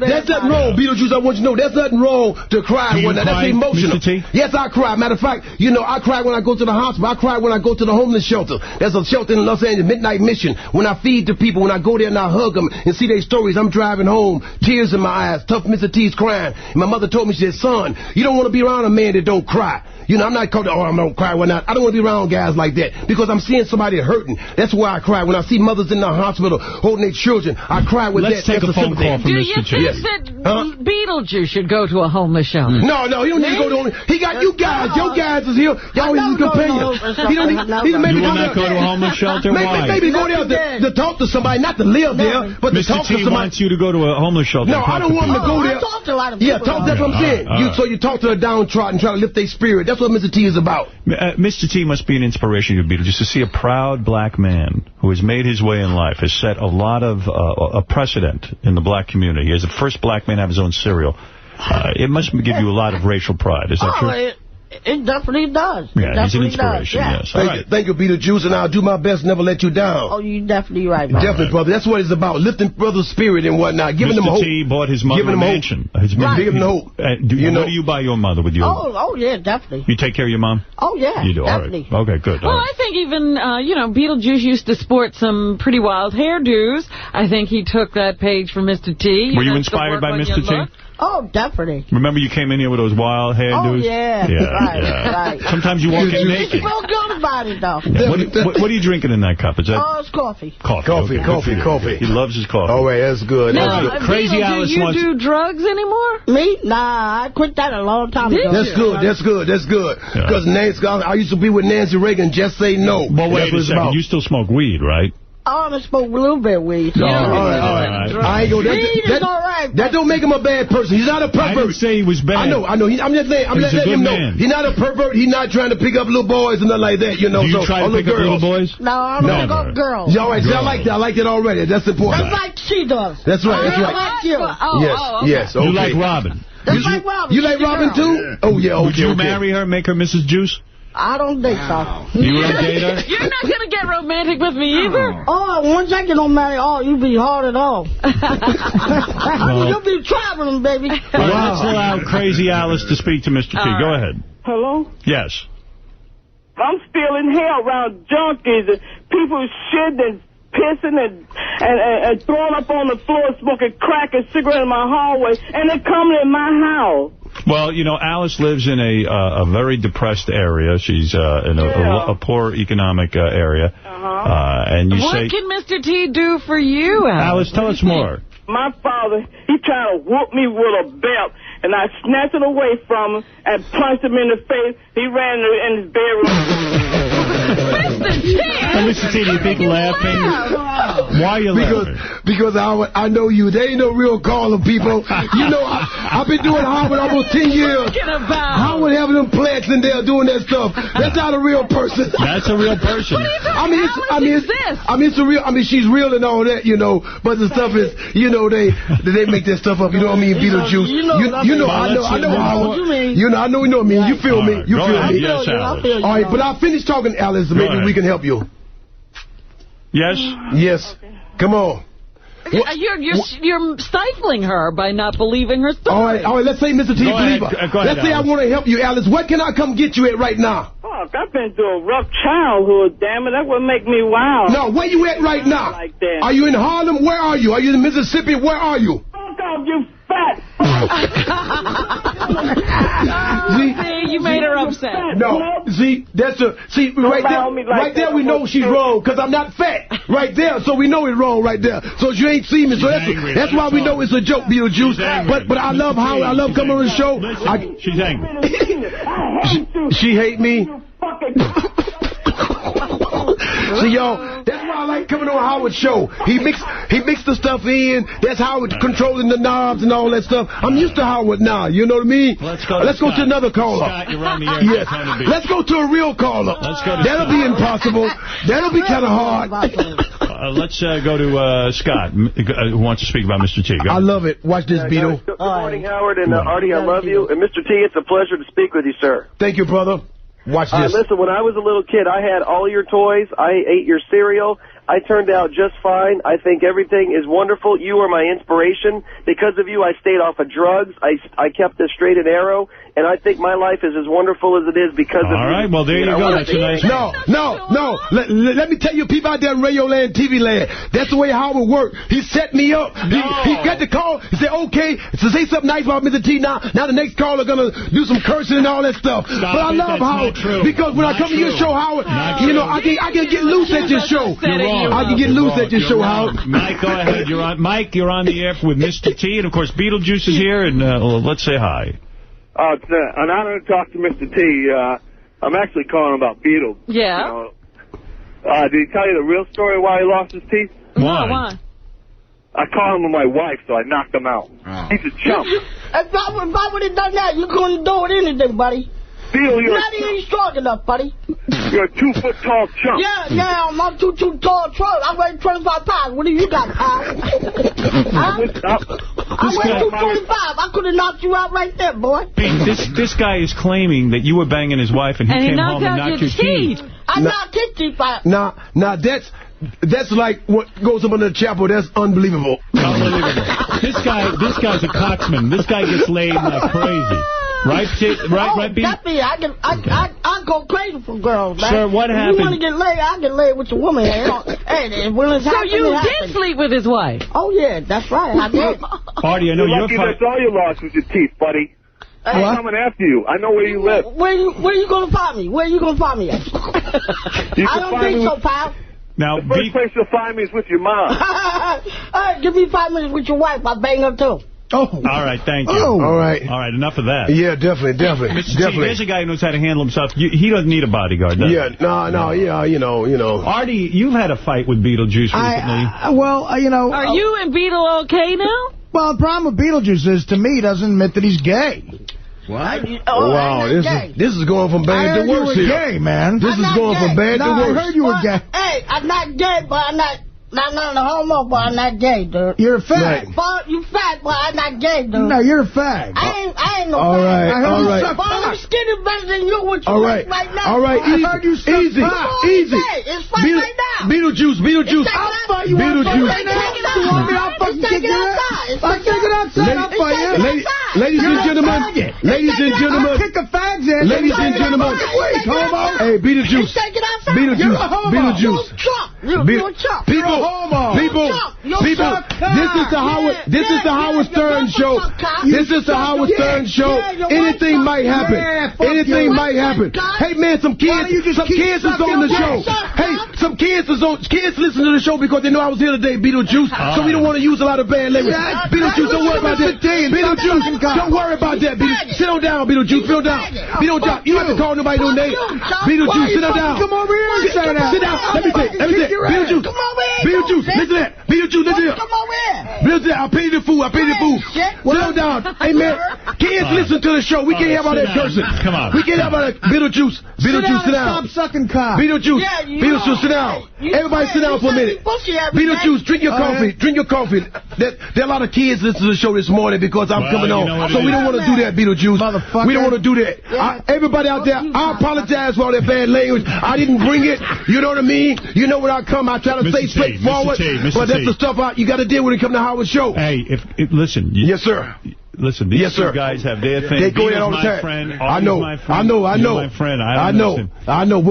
That's nothing wrong, Beetlejuice. I want you to know, that's nothing wrong to cry. That's emotional. Yes, I cry. Matter of fact, I cry when I go to the hospital. I cry when I go to the homeless shelter. There's a shelter in Los Angeles, Midnight Mission. When I feed the people, when I go there and I hug them and see their stories, I'm driving home, tears in my eyes, tough Mr. T's crying. And my mother told me, she said, son, you don't want to be around a man that don't cry. I'm not called, I don't cry when I don't want to be around guys like that because I'm seeing somebody hurting. That's why I cry. When I see mothers in the hospital holding their children, I cry with Let's that. Let's take a phone call from Mr. T. Do you think that Beetlejuice should go to a homeless shelter? No, he don't need to go to homeless. He got you guys. Your guys is here. Y'all is his companion. He don't need maybe you will not go to a homeless shelter? Why? Maybe go there to talk to somebody, not to live there, but to talk to somebody. Mr. T wants you to go to a homeless shelter. No, I don't want him to go there. I talk to a lot of people. Yeah, that's what I'm saying. So you talk to the downtrodden, try to lift their spirit. That's what Mr. T is about. Mr. T must be an inspiration to Beetle, just to see a proud black man who has made his way in life, has set a lot of a precedent in the black community. He is the first black man to have his own cereal. It must give you a lot of racial pride. Is that true? It definitely does. Yeah, he's an inspiration, yes. Thank you, Beetlejuice, and I'll do my best, never let you down. Oh, you're definitely right, man. Definitely, brother. That's what it's about, lifting brother's spirit and whatnot, giving them hope. Mr. T bought his mother a mansion. Giving them hope. What do you buy your mother with your... Oh, yeah, definitely. You take care of your mom? Oh, yeah, you do. definitely. All right. Okay, good. Well, I think even, Beetlejuice used to sport some pretty wild hairdos. I think he took that page from Mr. T. Were you inspired by Mr. T? Oh, definitely. Remember you came in here with those wild hairdos? Oh, yeah. Right. Sometimes you walk in naked. You feel good about it, though. Yeah. What are you drinking in that cup? Is that... Oh, it's coffee. Coffee. He loves his coffee. Oh, wait, that's good. Now, Crazy Beetle, Alice wants... Do you do drugs anymore? Me? Nah, I quit that a long time ago. That's good. Because I used to be with Nancy Reagan, just say no. But wait a second, you still smoke weed, right? Oh, I smoke a little bit of weed. All right. I ain't go. That don't make him a bad person. He's not a pervert. I didn't say he was bad. I know. I'm just saying. I'm letting him know. He's not a pervert. He's not trying to pick up little boys and nothing like that. Do you try to pick up little boys? No, I don't pick up girls. All right. I like that. I like that already. That's important. That's like she does. That's right. Like you. Yes. Okay. You like Robin? That's like Robin. You like Robin too? Oh yeah. Would you marry her, make her Mrs. Juice? I don't think so. You won't date her? You're not going to get romantic with me either. Oh, once I get on marry, you'll be hard at all. You'll be traveling, baby. Let's allow Crazy Alice to speak to Mr. T. Go ahead. Hello? Yes. I'm feeling hell around junkies and people shitting and pissing and throwing up on the floor, smoking crack and cigarette in my hallway, and they're coming in my house. Well, you know, Alice lives in a very depressed area. She's in a poor economic area. And you what can Mr. T do for you, Alice? Alice, tell us more. My father, he tried to whoop me with a belt, and I snatched it away from him and punched him in the face. He ran in his bedroom. Mr. T, do you think laughing? Why are you laughing? Because I know you. They ain't no real caller, people. You know, I've been doing Howard almost 10 years. Howard having them plants in there doing that stuff. That's not a real person. That's a real person. It's a real. I mean, she's real and all that, you know. But the stuff is, you know, they make that stuff up. You know what I mean? Beetlejuice. You know, I know Howard. You know, I know what I mean. You feel me? You feel me? Yes, Alice. All right, but I'll finish talking, Alice. Maybe we can help you. Yes? Yes. Come on. You're stifling her by not believing her story. All right, let's say Mr. T believe her. Let's say I want to help you, Alice. What can I come get you at right now? Fuck, I've been through a rough childhood, damn it. That would make me wild. No, where you at right now? Like that. Are you in Harlem? Where are you? Are you in Mississippi? Where are you? Fuck off, you fat. See, you made her upset. No, see, right there we know she's wrong, because I'm not fat. Right there, so we know it's wrong right there. So you ain't seen me, so that's why we know it's a joke, Beetlejuice. But I love Howard. I love coming on the show. She's angry. She hate me. See, y'all, that's why I like coming on Howard's show. He mixed the stuff in. That's Howard controlling the knobs and all that stuff. I'm used to Howard now, you know what I mean? Let's go to another caller. Scott, you're on the air. Yes. Let's go to a real caller. That'll be impossible. That'll be kind of hard. Let's go to Scott, who wants to speak about Mr. T. I love it. Watch this, Beetle. Good morning, Howard, and Artie, I love you. And Mr. T, it's a pleasure to speak with you, sir. Thank you, brother. Watch this. Listen, when I was a little kid, I had all your toys. I ate your cereal. I turned out just fine. I think everything is wonderful. You are my inspiration. Because of you, I stayed off of drugs. I kept a straight and narrow. And I think my life is as wonderful as it is because of you. All right, well, there you go. That's a nice... No. Let me tell you, people out there in Radio Land, TV Land, that's the way Howard worked. He set me up. He got the call. He said, okay, so say something nice about Mr. T now. Now the next caller going to do some cursing and all that stuff. But I love Howard because when I come to your show, Howard, you know, I can get loose at your show. I can get loose at your show, Howard. Mike, go ahead. Mike, you're on the air with Mr. T. And, of course, Beetlejuice is here. And let's say hi. It's an honor to talk to Mr. T. I'm actually calling about Beetle. Yeah. You know, did he tell you the real story why he lost his teeth? Why? I caught him with my wife, so I knocked him out. Oh. He's a chump. If I would have done that, you couldn't do it anything, buddy. Beetle, you're not even strong enough, buddy. You're a 2-foot-tall chump. Yeah, I'm too tall. I weigh 25 pounds. What do you got, pal? I weigh 225. I could have knocked you out right there, boy. Hey, this guy is claiming that you were banging his wife and he came home and knocked your teeth. I knocked his teeth out. Now, that's like what goes up in the chapel. That's unbelievable. Unbelievable. This guy's a cocksman. This guy gets laid like crazy. Right, Beet? Definitely. I go crazy for girls, man. Sir, what happened? If you want to get laid, I get laid with your woman. So you did sleep with his wife? Oh, yeah, that's right. I did. Artie, I know you're lucky that's all you lost was your teeth, buddy. I'm coming after you. I know where you live. Where you going to find me? Where you going to find me at? I don't think so, pal. Now, the first place you'll find me is with your mom. Give me 5 minutes with your wife. I'll bang her, too. Oh. All right, thank you. Oh. All right, enough of that. Yeah, definitely. Mr. T, there's a guy who knows how to handle himself. He doesn't need a bodyguard, does he? Yeah, you know. Artie, you've had a fight with Beetlejuice recently. You know... Are you and Beetle okay now? Well, the problem with Beetlejuice is, to me, he doesn't admit that he's gay. What? Wow, this is going from bad to worse here. Gay, man. This is going from bad to worse. I heard you were gay. Hey, I'm not gay, but I'm not a homo, but I'm not gay, dude. You're a fag. But you fat, but I'm not gay, dude. No, you're a fag. I ain't no all fag. All right. But I'm skinny better than you with your right now. All right, I heard you easy. It's fine right now. Beetlejuice. I'll fight you. Beetlejuice. I'll fucking kick you out. I'll take it outside. I'll fight you. Ladies and gentlemen. Ladies and gentlemen. Kick the fags in. Ladies and gentlemen. Hey, Beetlejuice. Beetlejuice. Beetlejuice. People. This is the Howard Stern show. This is the Howard Stern show. Anything might happen. Anything might happen. Hey, man, some kids is on the show. Hey, some kids listen to the show because they know I was here today, Beetlejuice. So we don't want to use a lot of bad language. Beetlejuice, don't worry about that. Beetlejuice, don't worry about that. Sit on down, Beetlejuice. Sit on down. Beetlejuice, you don't have to call nobody no name. Beetlejuice, sit on down. Come over here and say that. Sit down. Let me say. Beetlejuice. Beetlejuice, listen to that. Beetlejuice, listen to that. Come over here. Beetlejuice, I'll pay you the food. Sit on down. Hey, man, kids listen to the show. We can't have all that cursing. Come on. We can't have all that. Beetlejuice, sit down. Stop sucking cock. Beetlejuice, sit down. Everybody sit down for a minute. Beetlejuice, drink your coffee. Drink your coffee. There are a lot of kids listening to the show this morning because I'm coming on. So we don't want to do that, Beetlejuice. We don't want to do that. Everybody out there, I apologize for all that bad language. I didn't bring it. You know what I mean? You know when I come, I try to stay straightforward. But that's the stuff you got to deal with when it comes to Howard Show. Hey, listen. Yes, sir. Listen, these two guys have their thing. They go there all the time. I know. My friend, but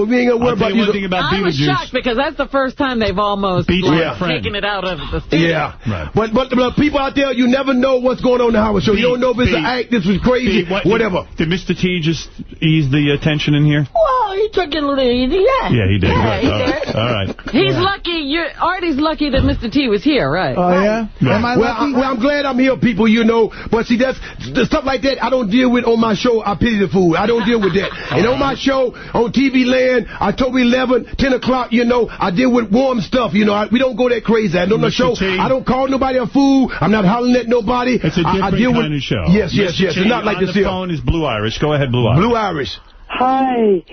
we ain't gonna worry about you. I was shocked because that's the first time they've almost taken it out of the studio. Yeah. Right. But people out there, you never know what's going on in the Howard Show. You don't know if it's an act, this was crazy, whatever. Did Mr. T just ease the tension in here? Well, he took it a little easy, Yeah, he did. Yeah, he did. All right. He's lucky. Artie's lucky that Mr. T was here, right? Oh, yeah? Am I lucky? Well, I'm glad I'm here, people, you know. But see, that's the stuff like that I don't deal with on my show. I pity the fool. I don't deal with that. And on my show, on TV Land, October 11, 10 o'clock, you know, I deal with warm stuff, you know. We don't go that crazy. And on the show, I don't call nobody a fool. I'm not hollering at nobody. It's a different kind of show. Yes. It's not like this here. On the phone is Blue Irish. Go ahead, Blue Irish. Blue Irish. Hi.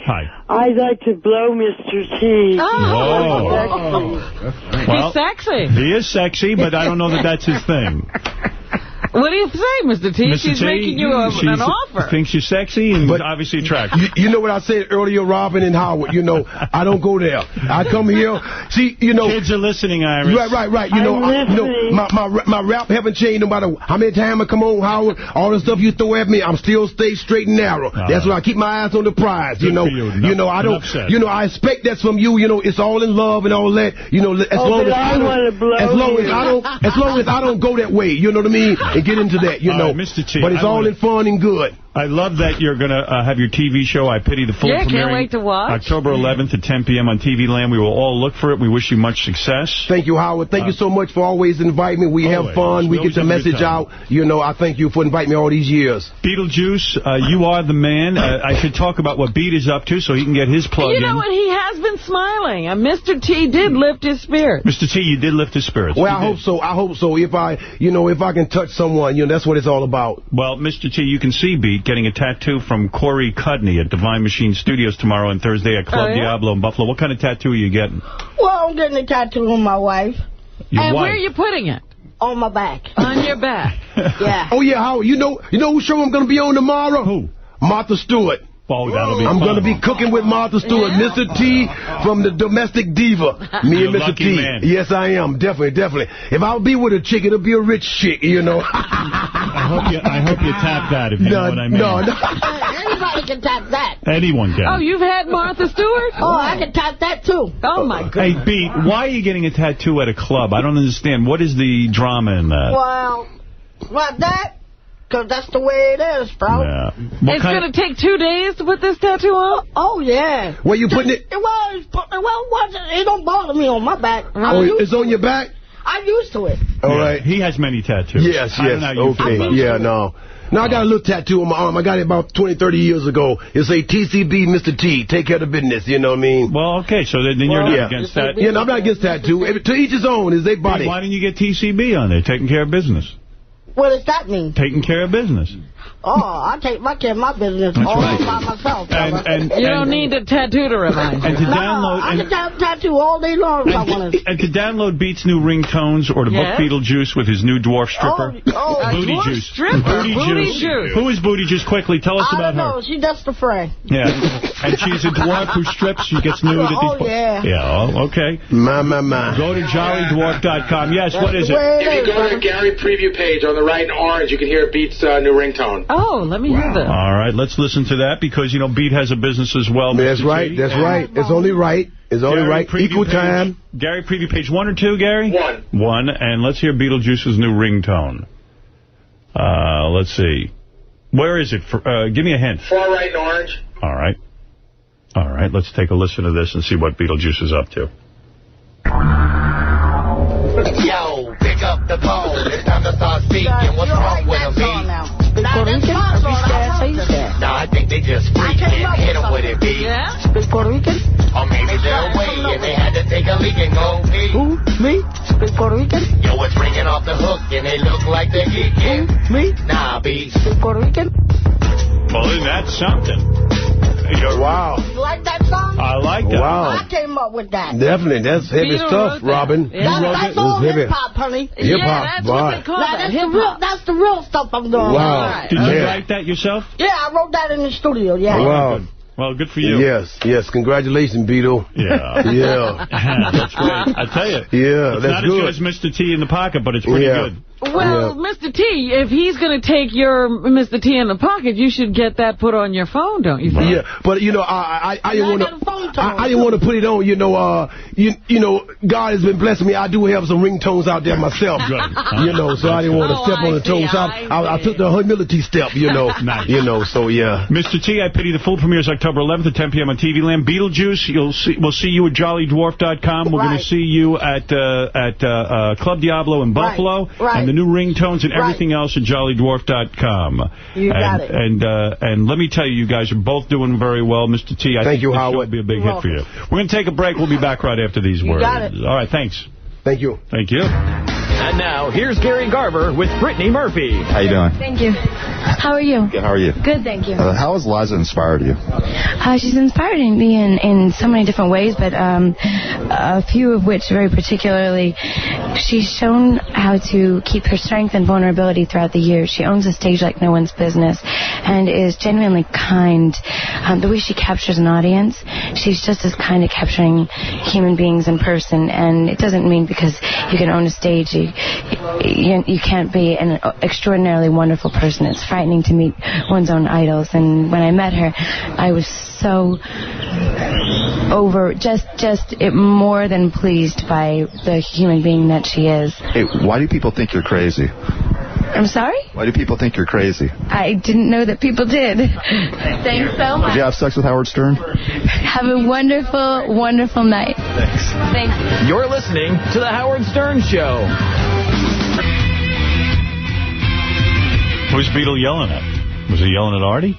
I'd like to blow Mr. T. Whoa. He's sexy. He is sexy, but I don't know that that's his thing. What do you say, Mr. T? She's making you an offer. Thinks you're sexy and obviously attractive. You know what I said earlier, Robin and Howard, you know, I don't go there. I come here. See, you know. Kids are listening, Iris. Right. You know, my rap haven't changed no matter how many times I come on, Howard. All the stuff you throw at me, I'm still stay straight and narrow. That's why I keep my eyes on the prize, you know. You know, I don't, you know, I expect that from you, you know, it's all in love and all that, you know, as long as I don't go that way, you know what I mean? And get into that, you know. Mr. T, but it's all in fun and good. I love that you're going to have your TV show, I Pity the Fool. Yeah, can't wait to watch. October 11th at 10 p.m. on TV Land. We will all look for it. We wish you much success. Thank you, Howard. Thank you so much for always inviting me. We have fun. We get the message out. You know, I thank you for inviting me all these years. Beetlejuice, you are the man. I should talk about what Beet is up to so he can get his plug in. You know what? He has been smiling. Mr. T did lift his spirits. Mr. T, you did lift his spirits. Well, I hope so. If I can touch someone, you know, that's what it's all about. Well, Mr. T, you can see Beet getting a tattoo from Corey Cudney at Divine Machine Studios tomorrow and Thursday at Club Diablo in Buffalo. What kind of tattoo are you getting? Well, I'm getting a tattoo on my wife. Where are you putting it? On my back. On your back. Yeah. Oh, yeah, Howard. You know whose show I'm going to be on tomorrow? Who? Martha Stewart. Oh, that'll be I'm going to be cooking with Martha Stewart. Yeah. Mr. T from the Domestic Diva. Me and Mr. T. Man. Yes, I am. Definitely. If I'll be with a chick, it'll be a rich chick, you know. I hope you tap that, if you know what I mean. No. Anybody can tap that. Anyone can. Oh, you've had Martha Stewart? Oh, I can tap that, too. Oh, my goodness. Hey, Beet, why are you getting a tattoo at a club? I don't understand. What is the drama in that? Well, that? Because that's the way it is, bro. Yeah. It's going to take 2 days to put this tattoo on? Oh, yeah. Where you putting it? It don't bother me on my back. It's on your back? I'm used to it. All right. He has many tattoos. Yes. Okay. Yeah, no. Now, I got a little tattoo on my arm. I got it about 20, 30 years ago. It say TCB, Mr. T. Take care of the business, you know what I mean? Well, okay, so then you're not against that. Yeah, no, I'm not against tattoo. To each his own is their body. Why didn't you get TCB on there, taking care of business? What does that mean? Taking care of business. Oh, I take my care of my business all by myself. And you don't need a tattoo to remind you. And to download, I can tattoo all day long if I want to. And to download Beet's new ringtones or to book Beetlejuice with his new dwarf stripper. Booty dwarf Juice. Stripper. Booty Juice. Who is Booty Juice? Quickly, tell us about her. I don't know. She does the fray. Yeah. And she's a dwarf who strips. She gets nude at these yeah. Yeah, okay. Go to jollydwarf.com. Yes, what is it? If you go to the Gary preview page on the right in orange, you can hear Beet's new ringtone. Oh, let me hear that. All right, let's listen to that because, you know, Beet has a business as well. That's right. That's right. It's only right. It's only right. Equal time. Gary preview page 1 or 2, Gary? 1. 1, and let's hear Beetlejuice's new ringtone. Let's see. Where is it? Give me a hint. Far right in orange. All right. All right, let's take a listen to this and see what Beetlejuice is up to. Yo, pick up the phone. It's time to start speaking. What's wrong with them, Beet? No, I think they just freaking hit them with it, Beet. Yeah? Speak Puerto Rican? Or maybe they're away and they had to take a leak and go pee. Who? Me? Speak Puerto Rican? Yo, it's ringing off the hook and they look like they're geeking. Who? Me? Nah, Beet. Speak Puerto Rican? Well, that's something. Wow. You like that song? I like that. Wow. I came up with that. Definitely. That's heavy stuff, Robin. Yeah. That's all hip-hop, honey. Hip-hop. That's what they call that. That's the real stuff I'm doing. Wow. Did you write that yourself? Yeah, I wrote that in the studio, yeah. Wow. Well, good for you. Yes. Congratulations, Beetle. Yeah. Yeah. That's great. I tell you. Yeah, it's that's not good. as good as Mr. T in the pocket, but it's pretty good. Well, Mr. T, if he's going to take your Mr. T in the pocket, you should get that put on your phone, don't you think? Yeah, but, you know, I didn't want to put it on, you know, God has been blessing me. I do have some ringtones out there myself, you know, so I didn't want to step on the toes. I took the humility step, you know. Nice. You know, so yeah. Mr. T, I Pity. The full premiere is October 11th at 10 p.m. on TV Land. Beetlejuice, we'll see you at jollydwarf.com. We're going to see you at Club Diablo in Buffalo. Right. And the new ringtones and everything else at jollydwarf.com. You got it. And let me tell you, you guys are both doing very well. Mr. T, I think this show will be a big hit for you. We're going to take a break. We'll be back right after these words. Got it. All right, thanks. Thank you. Thank you. And now, here's Gary Garver with Brittany Murphy. How you doing? Thank you. How are you? Good, how are you? Good, thank you. How has Liza inspired you? She's inspired me in so many different ways, but a few of which very particularly, she's shown how to keep her strength and vulnerability throughout the years. She owns a stage like no one's business and is genuinely kind. The way she captures an audience, she's just as kind at capturing human beings in person, and it doesn't mean because you can own a stage, you can't be an extraordinarily wonderful person. It's frightening to meet one's own idols, and when I met her, I was so more than pleased by the human being that she is. Hey, why do people think you're crazy? I'm sorry? Why do people think you're crazy? I didn't know that people did. Thanks so much. Did you have sex with Howard Stern? Have a wonderful, wonderful night. Thanks. Thank you. You're listening to The Howard Stern Show. Who's Beetle yelling at? Was he yelling at Artie?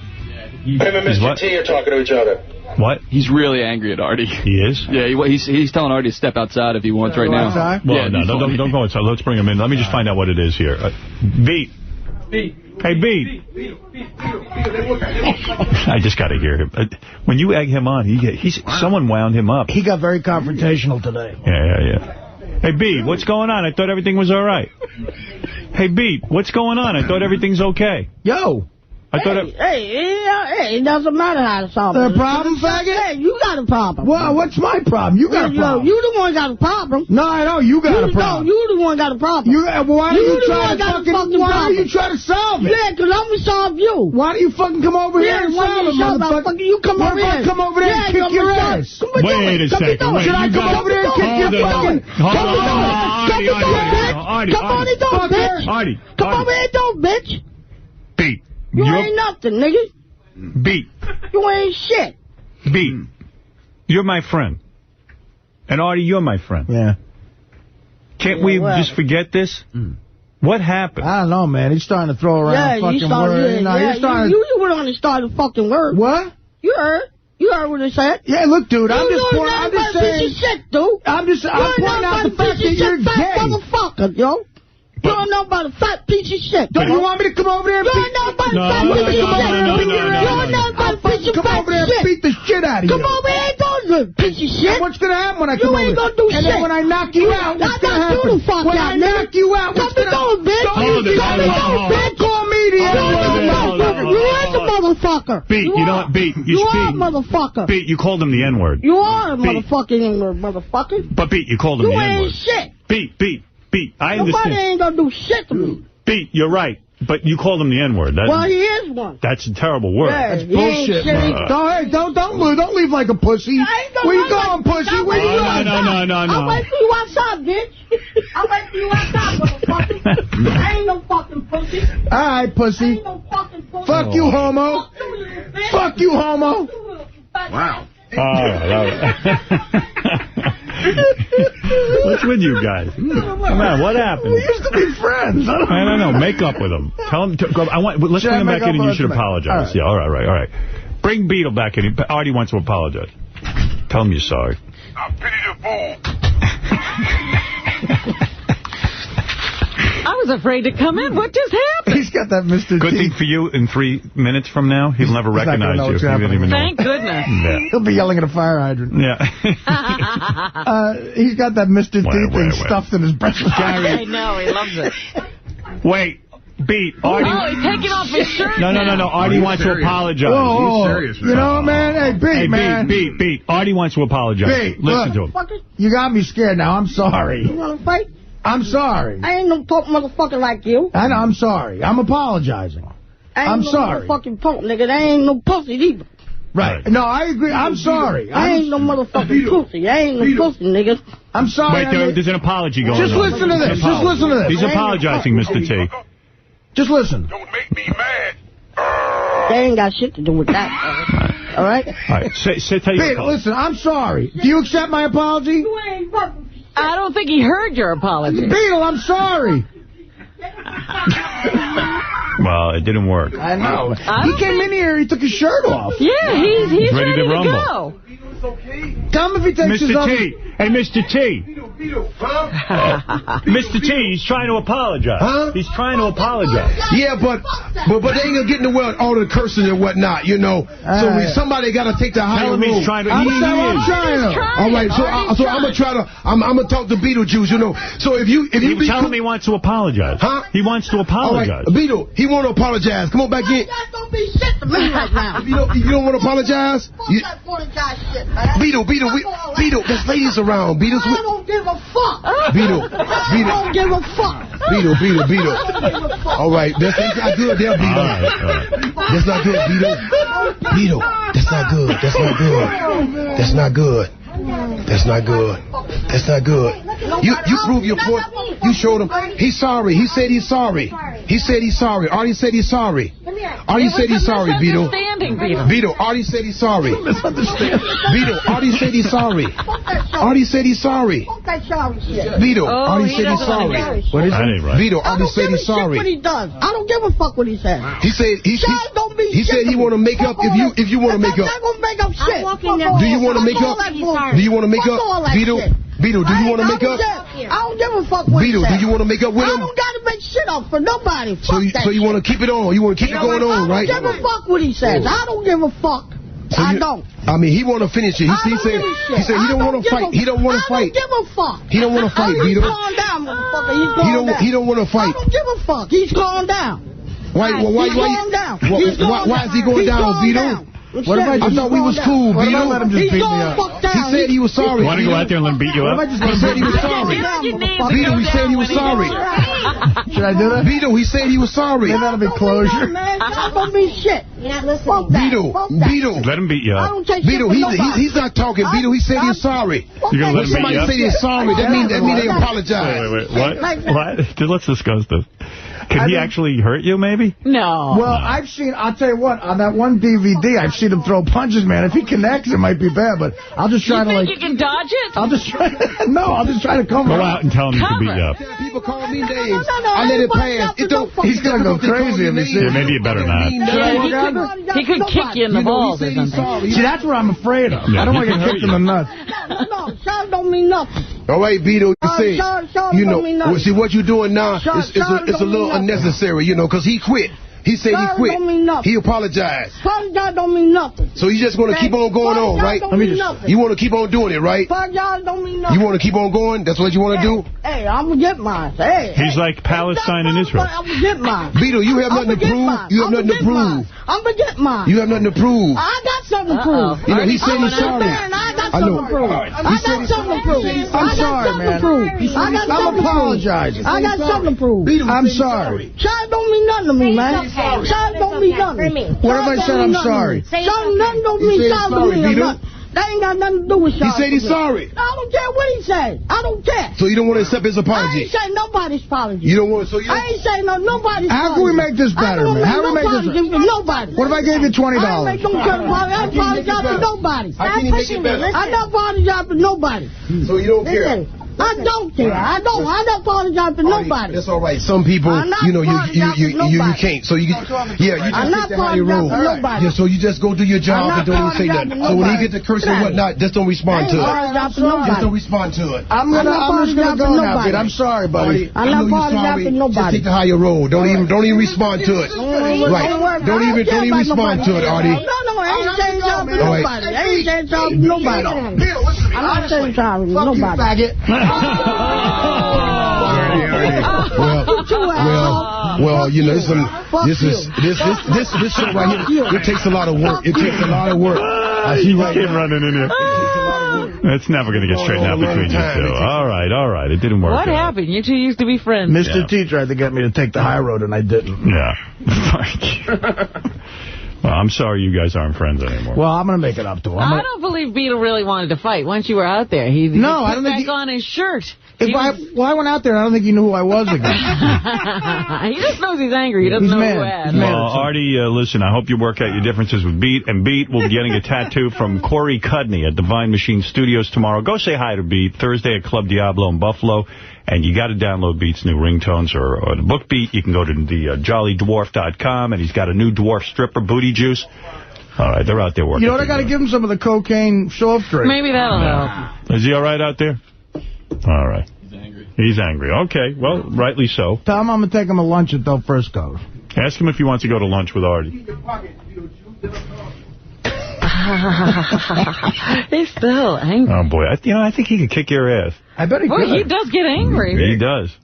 Him and Mr. T are talking to each other. What? He's really angry at Artie. He is? Yeah, he's telling Artie to step outside if he wants right now. Outside? Well, no, don't go outside. Let's bring him in. Let me just find out what it is here. Beet. Hey, Beet. I just got to hear him. When you egg him on, someone wound him up. He got very confrontational today. Yeah. Hey, Beet, what's going on? I thought everything was all right. Hey, Beet, what's going on? I thought everything's okay. Yo. It doesn't matter how to solve it. The problem, faggot? Hey, you got a problem. Well, what's my problem? You got a problem. You the one got a problem. No, I don't. You got a problem. No, you the one got a problem. Why do you try to solve it? Yeah, because I'm going to solve you. Why do you fucking come over here and solve it, motherfucker? You come over here. Come over there and kick your ass. Wait a second. Should I come over there and kick your fucking... Artie. Come on, bitch. Artie. Come over here, bitch. Beet. You ain't nothing, nigga. Beet. You ain't shit. Beet. You're my friend. And Artie, you're my friend. Yeah. Can't we just forget this? What happened? I don't know, man. He's starting to throw around fucking words. You were on the start of fucking words. What? You heard. You heard what they said. Yeah, look, dude, I'm just saying. Shit, dude. I'm pointing out the fact that you're gay. Motherfucker, yo. You don't know about a fat piece of shit. Don't you want me to come over there and beat? You don't know about a fat piece of shit. You don't know about a piece of fat shit. Come over there and beat the shit out of you. Come over here and don't do piece of shit. What's going to happen when I come over? You ain't going to do shit. And then when I knock you out, what's going to happen? When I knock you out, what's going to happen? Don't call me the N-word. You are the motherfucker. Beet, you know what? Beet. You are a motherfucker. Beet, you called him the N-word. You are a motherfucking N-word, motherfucker. But Beet, you called him the N-word. You ain't shit. Beet, I understand. Nobody ain't going to do shit to me. Beet, you're right. But you called him the N-word. Well, he is one. That's a terrible word. Yeah, that's bullshit. Don't leave like a pussy. Where you going, pussy? Where you going? No. I'll wait for you outside, bitch. I'll wait for you outside, motherfucker. I ain't no fucking pussy. All right, pussy. I ain't no fucking pussy. Fuck you, homo. Fuck you, homo. Wow. What's with you guys? Man, what happened? We used to be friends. I don't know. Make up with him. Tell him. Let's bring him back in, and you should apologize. Right. Yeah. All right. Bring Beetle back in. Artie wants to apologize. Tell him you're sorry. I pity the fool. I was afraid to come in. What just happened? He's got that Mr. Good thing for you, in 3 minutes from now, he'll never recognize you. He won't even know. Thank goodness. Yeah. He'll be yelling at a fire hydrant. Yeah. He's got that Mr. T thing stuffed in his breast. I know. He loves it. Wait. Beet. Artie. Oh, he's taking off his shirt No. Artie wants to apologize. Whoa. He's serious. You know, man? Hey, Beet, man. Beet. Artie wants to apologize. Beet, listen to him. You got me scared now. I'm sorry. You want to fight? I'm sorry. I ain't no punk motherfucker like you. I know, I'm sorry. I'm apologizing. I'm sorry. Motherfucking punk, nigga. They ain't no pussy either. Right. No, I agree. I'm sorry. I ain't no motherfucking pussy. I ain't no pussy, nigga. I'm sorry. Wait, there's an apology going on. Just listen to this. Just listen to this. He's apologizing, Mr. T. Just listen. Don't make me mad. They ain't got shit to do with that. All right? All right. Tell you. Beet, listen, I'm sorry. Do you accept my apology? You ain't fucking. I don't think he heard your apology. Beetle, I'm sorry. Well, it didn't work. I know. He came in here, he took his shirt off. Yeah, he's ready to rumble. go. Tell him if he takes his Mr. T. Hey, Mr. T. Mr. T, he's trying to apologize. Huh? He's trying to apologize. Yeah, but they ain't gonna get in the world all the cursing and whatnot, you know. So somebody got to take the higher road. He's trying to. I'm trying. All right, so I'm gonna try to. I'm gonna talk to Beetlejuice, you know. So if you tell him he wants to apologize. Huh? He wants to apologize. All right, Beetle, he want to apologize. Come on back in. Don't be shit to me right now. You don't want to apologize? Beetle, there's ladies around. I don't give a fuck. Beetle. I don't give a fuck. Beetle. All right, that's not good there, Beetle. That's not good, Beetle. That's not good. You prove your point. You showed him. He's sorry. He said he's sorry. Artie said he's sorry. Artie said he's sorry, Beetle. Beetle, Artie said he's sorry. Beetle, Artie said he's sorry. Beetle, Artie said he's sorry. What is it? Beetle, Artie said he's sorry. What he does. I don't give a fuck what he said. He said he want to make up if you want to make up. I'm not going to make up shit. Do you want to make up? Beetle, do you want to make up? I don't give a fuck what Beetle, do you want to make up with him? I don't got to make shit up for nobody. So you want to keep it on? You want to keep it going on, right? I don't give a fuck what he says. I don't give a fuck. I don't. I mean, he want to finish it. He said he don't want to fight. He don't want to fight. I don't give a fuck. He don't want to fight, Beetle. He's gone down, motherfucker. He's gone down. He don't want to fight. I don't give a fuck. He's gone down. Why is he going down, Beetle? What if I thought we was cool, Beetle? Let him just beat me up. He said he was sorry. Want to go out there and let him beat you up? He said he was sorry. Beetle, he said he was sorry. Should I do that? Beetle, he said he was sorry. Maybe that'll be closure. That don't mean shit. Beetle. Let him beat you up. Beetle, he's not talking. Beetle, he said he's sorry. You're gonna let him beat you up? Somebody say they're sorry. That means they apologize. Wait. What? Let's discuss this. Can he actually hurt you, maybe? No. Well, I'll tell you what, on that one DVD, I've seen him throw punches, man. If he connects, it might be bad, but I'll just try to, you can dodge it? I'll just try to come Go out and tell him you can beat you up. People call me names. I let it pass. He's going to go crazy if he sees it. Maybe you better not. He could kick you in the balls or something. See, that's what I'm afraid of. I don't want to get kicked in the nuts. No, Sean don't mean nothing. All right, Beetle, you see, Sean you don't mean know, nothing. see what you're doing now, Sean it's a little don't mean unnecessary, you know, because he quit. He said he quit. Don't mean nothing. He apologized. Apologize don't mean nothing. So you just going to keep on going on, right? You want to keep on doing it, right? Apologize don't mean nothing. You want to keep on going? That's what you want to do? Hey, I'm going to get mine. Hey, He's like Palestine and Israel. I'm going to get mine. Beetle, you have nothing to prove. You have nothing to prove. I'm going to get mine. You have nothing to prove. I got something to prove. You know, he said he's sorry. I got something to prove. I got something to prove. I'm sorry, man. I'm apologizing. I got something to prove. I'm sorry. Sean don't mean nothing to me, man. Sean don't mean nothing. What if I said I'm sorry? Sean nothing don't mean Sean to me. That ain't got nothing to do with Sean. He said he's sorry. I don't care what he said. I don't care. So you don't want to accept his apology? I ain't saying nobody's apology. You don't want to, I ain't saying nobody's apology. How can we make this better, man? How do we make this better? Nobody. What if I gave you $20? I don't apologize to nobody. How can you make it better? I don't apologize to nobody. So you don't care? I don't care. I don't apologize to nobody. That's all right. Some people, you know, you can't. So you, you just take the higher road. Yeah, so you just go do your job and don't even say nothing. So when he gets to cursing and whatnot, just don't respond to it. Just don't respond to it. I'm just gonna go now, Pete. I'm sorry, buddy. I'm not apologizing to nobody. Just take the higher road. Don't even respond to it. Right. Don't even respond to it, Artie. No, I ain't saying job to nobody. I ain't saying job to nobody. I'm not saying job to nobody. Well, you know, this show right here, it takes a lot of work. It takes a lot of work. I see right here running in here. It's never going to get straightened out between you two. All right. It didn't work. What happened? You two used to be friends. Mr. T tried to get me to take the high road, and I didn't. Yeah. Well, I'm sorry you guys aren't friends anymore. Well, I'm going to make it up to him. I don't believe Beetle really wanted to fight once you were out there. He put back on his shirt. I went out there, I don't think he knew who I was again. He just knows he's angry. He doesn't know who had. Well, Artie, listen, I hope you work out your differences with Beet. And Beet will be getting a tattoo from Corey Cudney at Divine Machine Studios tomorrow. Go say hi to Beet Thursday at Club Diablo in Buffalo. And you got to download Beet's new ringtones or the book Beet. You can go to the jollydwarf.com, and he's got a new dwarf stripper, Booty Juice. All right, they're out there working. You know what? I got to give him some of the cocaine soft drink. Maybe that'll help. Is he all right out there? All right. He's angry. Okay, well, rightly so. Tell him I'm going to take him to lunch at Del Frisco's. Ask him if he wants to go to lunch with Artie. He's still angry. Oh, boy. I think he could kick your ass. I bet he could. He does get angry. He does.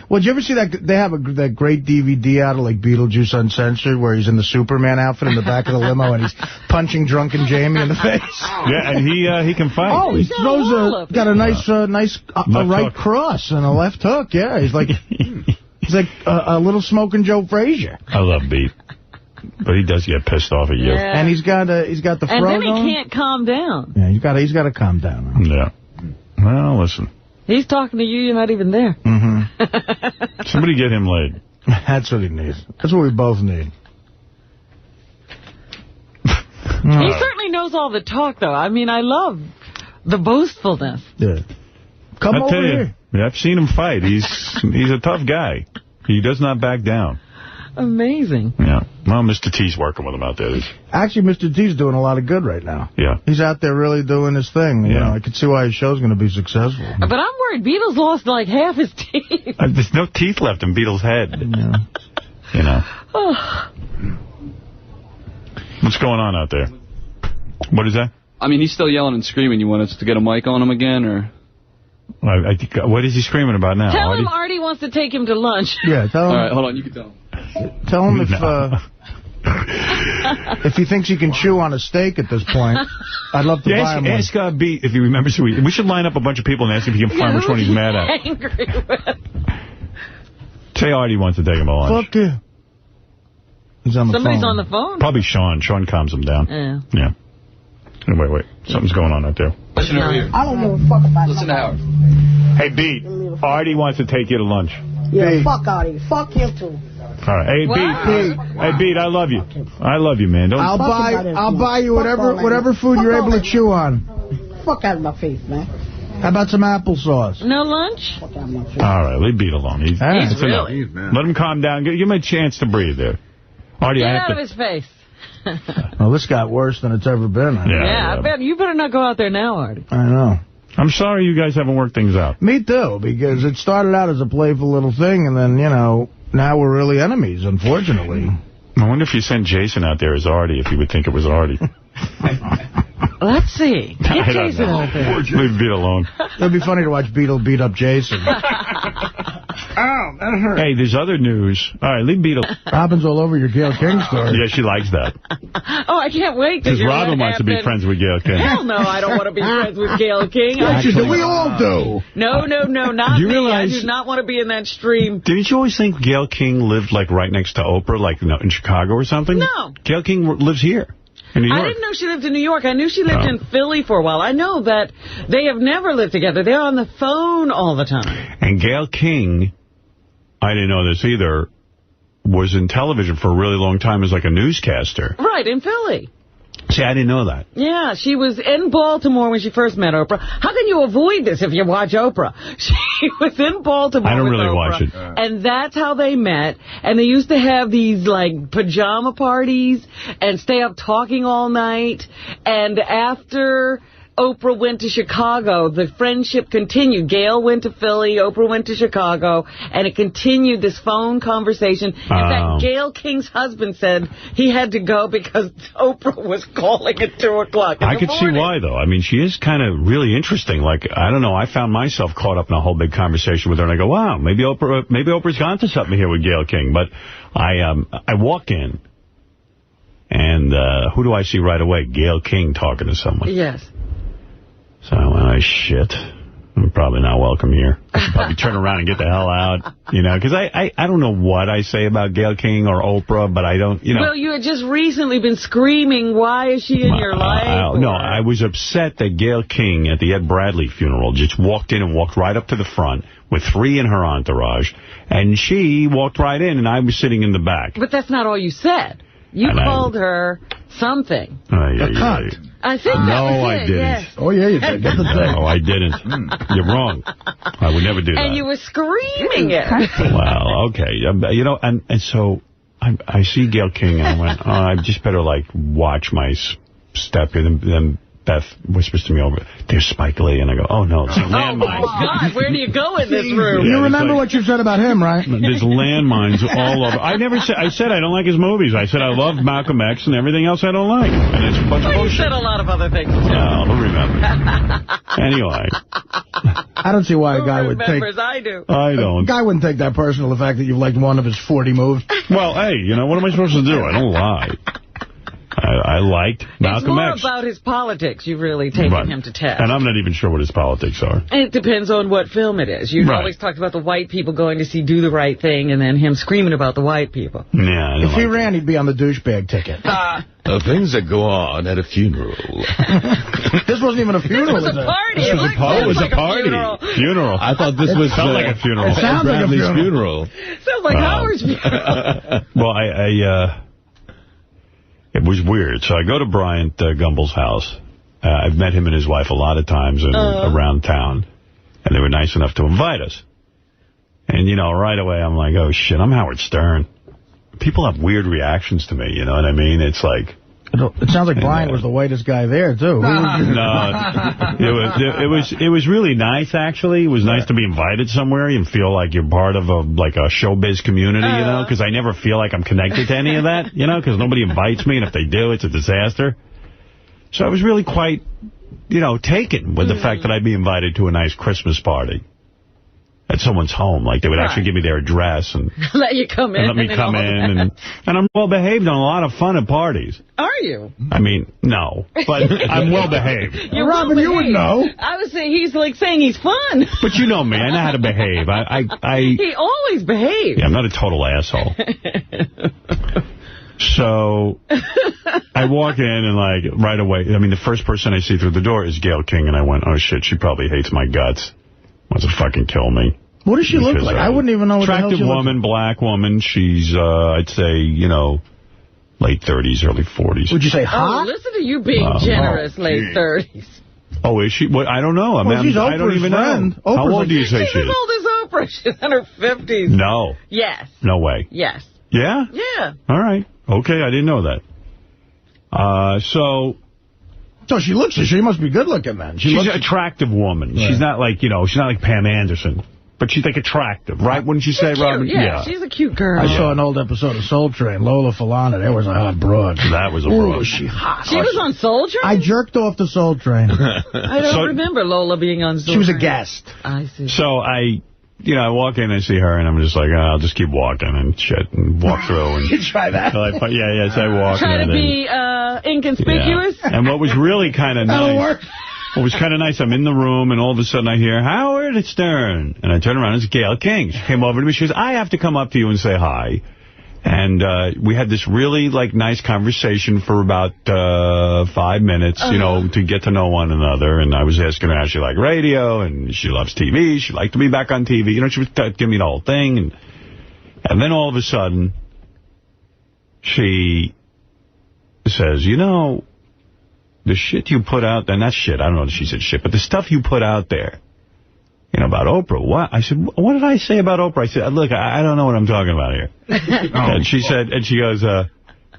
Well, did you ever see that? They have that great DVD out of, like, Beetlejuice Uncensored, where he's in the Superman outfit in the back of the limo, and he's punching drunken Jamie in the face. Yeah, and he can fight. Oh, he throws got a nice right hook. Cross and a left hook. Yeah, he's like a little smoking Joe Frazier. I love Beet. But he does get pissed off at you. Yeah. And he's got the fro And then he going. can't calm down. Yeah, he's got to calm down. Yeah. Well, listen. He's talking to you. You're not even there. Mm-hmm. Somebody get him laid. That's what he needs. That's what we both need. He certainly knows all the talk, though. I mean, I love the boastfulness. Yeah. Come over here. Yeah, I've seen him fight. He's a tough guy. He does not back down. Amazing. Yeah. Well, Mr. T's working with him out there. Actually, Mr. T's doing a lot of good right now. Yeah. He's out there really doing his thing. You know, I can see why his show's going to be successful. But I'm worried Beetle's lost like half his teeth. There's no teeth left in Beetle's head. Yeah. You know. What's going on out there? What is that? I mean, he's still yelling and screaming. You want us to get a mic on him again, or? What is he screaming about now? Tell him Artie wants to take him to lunch. Yeah, tell him. All right, hold on. You can tell him. Tell him if he thinks he can chew on a steak at this point, I'd love to buy him one. Ask Beet if he remembers who we should line up a bunch of people and ask if he can find which one he's mad at. Angry with. Say Artie wants to take him to lunch. Fuck yeah. He's on the Somebody's phone. on the phone? Probably Sean. Sean calms him down. Yeah. Wait. Something's going on out there. Listen over here. I don't give a fuck about Listen to Howard. Hey, Beet. Artie wants to take you to lunch. Yeah, fuck Artie. Fuck him, too. All right. Hey, Beet, I love you. I love you, man. I'll buy you whatever food you're able to chew on. Fuck out of my face, man. How about some applesauce? No lunch? All right, leave Beet alone. He's really. Let him calm down. Give him a chance to breathe there. Artie, Get out of his face. Well, this got worse than it's ever been. Yeah, I bet you better not go out there now, Artie. I know. I'm sorry you guys haven't worked things out. Me too, because it started out as a playful little thing, and then, you know, now we're really enemies, unfortunately. I wonder if you sent Jason out there as Artie, if he would think it was Artie. Let's see. Get Jason out there. Leave Beet alone. It'd be funny to watch Beetle beat up Jason. Ow, that hurt. Hey, there's other news. All right, leave Beet alone. Robin's all over your Gayle King story. Yeah, she likes that. Oh, I can't wait to Because hear Robin wants to be friends with Gayle King. Hell no, I don't want to be friends with Gayle King. Actually, we all do. No, not you me. Realize, I do not want to be in that stream. Didn't you always think Gayle King lived, like, right next to Oprah, like in Chicago or something? No. Gayle King lives here. In New York. I didn't know she lived in New York. I knew she lived in Philly for a while. I know that they have never lived together. They're on the phone all the time. And Gayle King, I didn't know this either, was in television for a really long time as like a newscaster. Right, in Philly. See, I didn't know that. Yeah, she was in Baltimore when she first met Oprah. How can you avoid this if you watch Oprah? She was in Baltimore I don't with really Oprah, watch it. and that's how they met. And they used to have these, like, pajama parties and stay up talking all night. And after Oprah went to Chicago, the friendship continued. Gayle went to Philly, Oprah went to Chicago, and it continued, this phone conversation. In fact, Gayle King's husband said he had to go because Oprah was calling at 2 o'clock in the could see why, though. I mean, she is kind of really interesting. Like, I don't know, I found myself caught up in a whole big conversation with her, and I go, wow, maybe Oprah's gone to something here with Gayle King. But I walk in, and who do I see right away? Gayle King talking to someone. Yes. So I went, oh, shit. I'm probably not welcome here. I should probably turn around and get the hell out, you know, because I don't know what I say about Gayle King or Oprah, but I don't, you know. Well, you had just recently been screaming, why is she in your life? No, I was upset that Gayle King at the Ed Bradley funeral just walked in and walked right up to the front with 3 in her entourage, and she walked right in, and I was sitting in the back. But that's not all you said. You called her something. A cunt. I think that was it. I didn't. Yes. Oh, yeah, you did. Get the thing. No, I didn't. You're wrong. I would never do that. And you were screaming it. Well, okay. You know, and so I see Gayle King, and I went, oh, I just better, like, watch my step. And then Beth whispers to me over, there's Spike Lee. And I go, oh, no, it's a landmine. Oh, God, where do you go in this room? You remember what you said about him, right? There's landmines all over. I said I don't like his movies. I said I love Malcolm X and everything else I don't like. And it's a bunch of You bullshit. said a lot of other things, too. No, who remembers? Anyway. I don't see why a guy would take... I do. I don't. A guy wouldn't take that personal, the fact that you've liked one of his 40 moves. Well, hey, you know, what am I supposed to do? I don't lie. I liked Malcolm X. It's more about his politics. You've really taken him to task. And I'm not even sure what his politics are. It depends on what film it is. You've always talked about the white people going to see Do the Right Thing and then him screaming about the white people. Yeah, if he ran, he'd be on the douchebag ticket. Things that go on at a funeral. This wasn't even a funeral. It was a party. It was a party. Funeral. I thought this was felt like a funeral. It sounds like a funeral. Sounds like Howard's funeral. Well, it was weird. So I go to Bryant Gumbel's house. I've met him and his wife a lot of times around town. And they were nice enough to invite us. And, you know, right away I'm like, oh, shit, I'm Howard Stern. People have weird reactions to me, you know what I mean? It's like... It sounds like Brian was the whitest guy there, too. No, it was really nice, actually. It was nice to be invited somewhere and feel like you're part of a showbiz community, you know, because I never feel like I'm connected to any of that, you know, because nobody invites me, and if they do, it's a disaster. So I was really quite, you know, taken with the fact that I'd be invited to a nice Christmas party at someone's home. Like, they would actually give me their address and let you come in. And let me come in. And I'm well-behaved and a lot of fun at parties. Are you? I mean, no. But I'm well-behaved. You're Robin, you would know. I was saying he's like saying he's fun. But you know me. I know how to behave. He always behaves. Yeah, I'm not a total asshole. So I walk in and, like, right away, I mean, the first person I see through the door is Gayle King. And I went, oh, shit, she probably hates my guts. Wants to fucking kill me. What does she look like? I wouldn't even know what the hell she attractive woman, black woman. She's, I'd say, you know, late 30s, early 40s. Would you say hot? Oh, listen to you being generous, late 30s. Oh, is she? What? I don't know. I mean, she's I don't even know. How old do you say she is? She's as old as Oprah. She's in her 50s. No. Yes. No way. Yes. Yeah? Yeah. All right. Okay, I didn't know that. So So she looks. She must be good looking then. She's an attractive woman. Right. She's not like she's not like Pam Anderson. But she's like attractive, right? Wouldn't you say, Robin? Yeah, she's a cute girl. I saw an old episode of Soul Train. Lola Falana, there was a hot broad. That was a broad. Ooh, she hot. She was on Soul Train? I jerked off the Soul Train. I don't remember Lola being on Soul Train. She was a guest. I see. So I walk in and see her, and I'm just like, I'll just keep walking and shit, and walk through. And you try that? Yes, I walk. Try to be inconspicuous? Yeah. And what was really kind of nice... That'll work. It was kind of nice. I'm in the room, and all of a sudden I hear, Howard Stern. And I turn around, it's Gayle King. She came over to me. She goes, I have to come up to you and say hi. And we had this really, nice conversation for about 5 minutes, to get to know one another. And I was asking her how she liked radio, and she loves TV. She liked to be back on TV. She was giving me the whole thing. And then all of a sudden, she says, the shit you put out, and that's shit, I don't know if she said shit, but the stuff you put out there, about Oprah, what? I said, what did I say about Oprah? I said, look, I don't know what I'm talking about here. And she goes,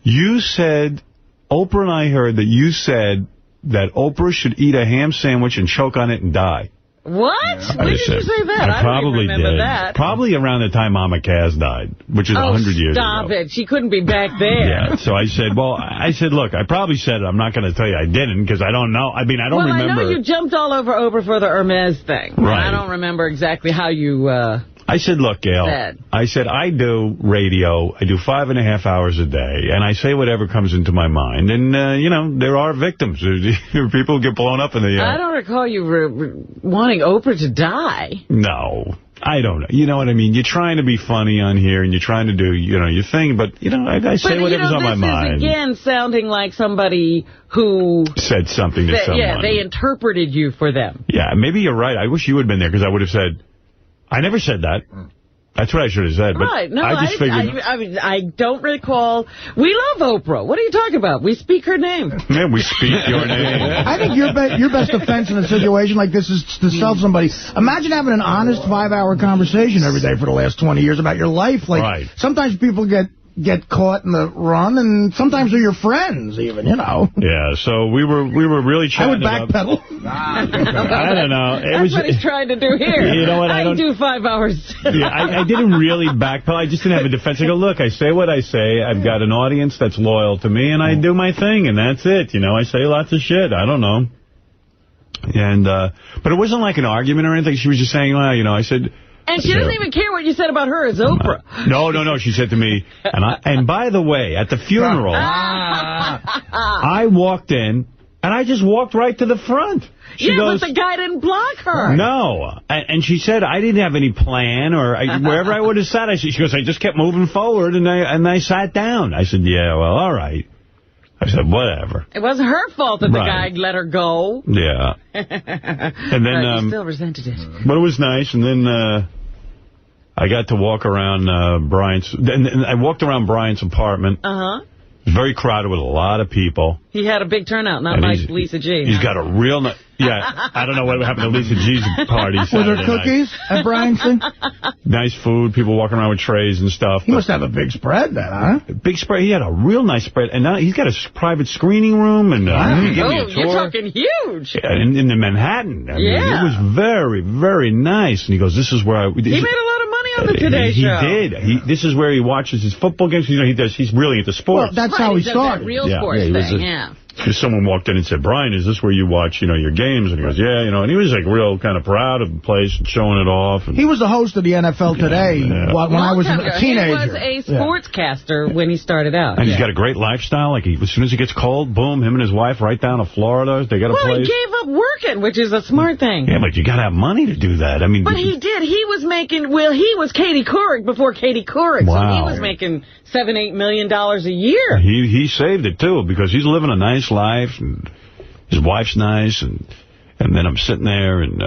you said, Oprah and I heard that you said that Oprah should eat a ham sandwich and choke on it and die. What? When did you say that? I probably don't even remember did. that. Probably around the time Mama Cass died, which is 100 years ago. Stop it. She couldn't be back there. Yeah, so I said, look, I probably said it. I'm not going to tell you I didn't, because I don't know. I don't remember. Well, I know you jumped all over Oprah for the Hermes thing. Right. I don't remember exactly how you... I said, look, Gayle, I said, I do radio. I do 5.5 hours a day, and I say whatever comes into my mind. And, there are victims. People get blown up in the... I don't recall you wanting Oprah to die. No, I don't know. You know what I mean? You're trying to be funny on here, and you're trying to do, your thing. But, I say whatever's on my mind. This is, again, sounding like somebody who... said something to someone. Yeah, they interpreted you for them. Yeah, maybe you're right. I wish you had been there, because I would have said... I never said that. That's what I should have said. But right. No, I just figured... I don't recall... We love Oprah. What are you talking about? We speak her name. Yeah, we speak your name. I think your best defense in a situation like this is to tell somebody... Imagine having an honest 5-hour conversation every day for the last 20 years about your life. Sometimes people get caught in the run, and sometimes they're your friends, even, Yeah, so we were really chatting. I would backpedal. I don't know. That's what he's trying to do here. You know what? I do 5 hours. Yeah, I didn't really backpedal. I just didn't have a defense. I go, look, I say what I say. I've got an audience that's loyal to me, and I do my thing, and that's it. I say lots of shit. I don't know. And but it wasn't like an argument or anything. She was just saying, I said... And she doesn't even care what you said about her as Oprah. No. She said to me, and by the way, at the funeral, I walked in, and I just walked right to the front. She goes, but the guy didn't block her. No. And she said, I didn't have any plan, or wherever I would have sat. She goes, I just kept moving forward, and I sat down. I said, yeah, well, all right. I said, whatever. It wasn't her fault that the guy let her go. Yeah. And then you still resented it. But it was nice, and then I got to walk around Bryant's. And I walked around Bryant's apartment. Uh-huh. It was very crowded with a lot of people. He had a big turnout, not like Lisa G. He's got a real... Yeah, I don't know what happened to Lisa G's party Saturday Were there cookies at Bryant's thing? Nice food, people walking around with trays and stuff. He must have a big spread then, huh? Big spread. He had a real nice spread. And now he's got a private screening room. And he gave me a tour. You're talking huge. In the Manhattan. I mean, it was very, very nice. And he goes, this is where he made a lot of money on the Today Show. He did. This is where he watches his football games. He's really into sports. Well, that's how he started. That real sports thing, Because someone walked in and said, Brian, is this where you watch, your games? And he goes, yeah, and he was real kind of proud of the place and showing it off. And he was the host of the NFL Today when I was a teenager. He was a sportscaster when he started out. And he's got a great lifestyle. As soon as it gets cold, boom, him and his wife right down to Florida. They got a place. He gave up working, which is a smart thing. Yeah, but you got to have money to do that. But he did. He was making, he was Katie Couric before Katie Couric. Wow. So he was making $7-8 million a year. He saved it, too, because he's living a nice life, and his wife's nice, and then I'm sitting there, and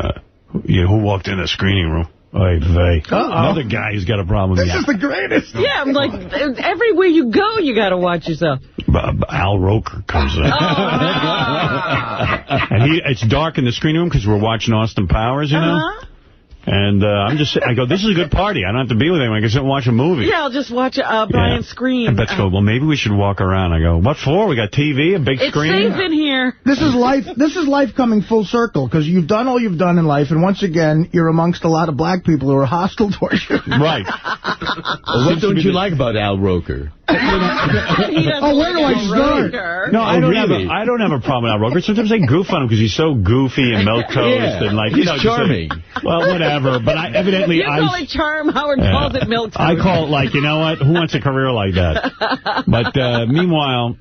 who walked in the screening room? Another guy who's got a problem. This is the greatest. Yeah, I'm like, everywhere you go, you got to watch yourself. Al Roker comes in. And it's dark in the screening room because we're watching Austin Powers, And I go, this is a good party. I don't have to be with anyone. I can sit and watch a movie. Yeah, I'll just watch Brian scream. And Beth go, well, maybe we should walk around. I go, what for? We got TV, a big screen? It's safe in here. This is life coming full circle, because you've done all you've done in life, and once again, you're amongst a lot of black people who are hostile towards you. Right. Well, what don't you like about Al Roker? Where do I start? No, I don't have a problem with Al Roker. Sometimes I goof on him because he's so goofy and milquetoast and like, he's charming. Well, whatever. But I You call it charm. Howard calls it milquetoast. I call it like, you know what? Who wants a career like that? But meanwhile,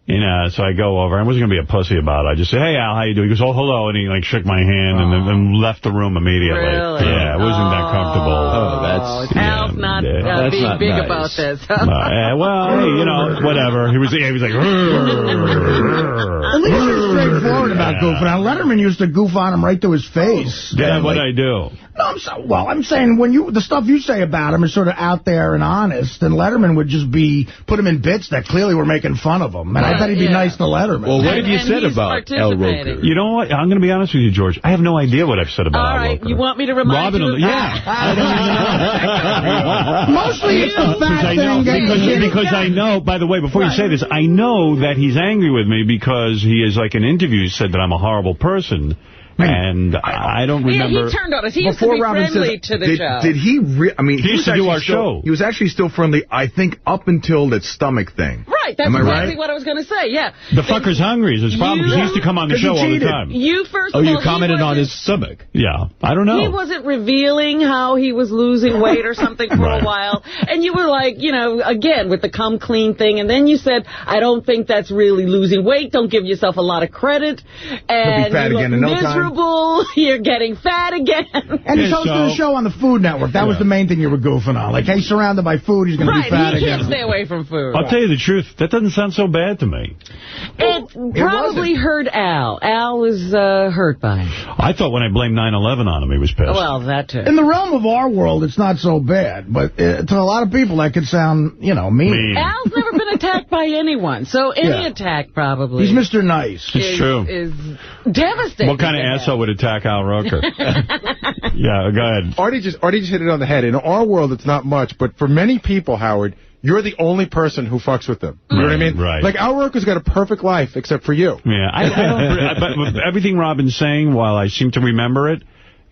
so I go over. I wasn't going to be a pussy about it. I just said, hey, Al, how you doing? He goes, oh, hello. And he like shook my hand and then left the room immediately. Really? Yeah, it wasn't that comfortable. Al's not being big about this. Well, hey, whatever. He was like, at least you're straightforward about goofing. Now, Letterman used to goof on him right to his face. Yeah, what'd I do? No, I'm saying when the stuff you say about him is sort of out there and honest, and Letterman would just put him in bits that clearly were making fun of him. And I bet he'd be nice to Letterman. Well, what have you said about Al Roker? You know what? I'm going to be honest with you, George. I have no idea what I've said about Al Roker. All right, you want me to remind you? I don't know. Mostly it's the fat thing. Because I know, by the way, before you say this, I know that he's angry with me because he has, like, in interviews said that I'm a horrible person. And I don't remember. Yeah, he turned on us. He used to be friendly to the show. Did he? He used to do our show. He was actually still friendly, I think, up until that stomach thing. Right. That's exactly what I was going to say. Yeah. The fucker's hungry is his problem. Because he used to come on the show all the time. You commented on his stomach. Yeah. I don't know. He wasn't revealing how he was losing weight or something for a while. And you were like, again, with the come clean thing. And then you said, I don't think that's really losing weight. Don't give yourself a lot of credit. And be fat again in no time. You're getting fat again. And he's hosting a show on the Food Network. That was the main thing you were goofing on. Like, hey, surrounded by food, he's going to be fat again. He can't stay away from food. I'll tell you the truth. That doesn't sound so bad to me. It probably hurt Al. Al was hurt by it. I thought when I blamed 9/11 on him, he was pissed. Well, that too. In the realm of our world, it's not so bad. But to a lot of people, that could sound, mean. Al's never been attacked by anyone. So any attack probably. He's Mr. Nice. It's true. Is devastating. What kind of asshole would attack Al Roker? Yeah, go ahead. Artie just hit it on the head. In our world, it's not much, but for many people, Howard, you're the only person who fucks with them. You know what I mean? Right. Like, Al Roker's got a perfect life, except for you. Yeah, I don't, but everything Robin's saying, while I seem to remember it,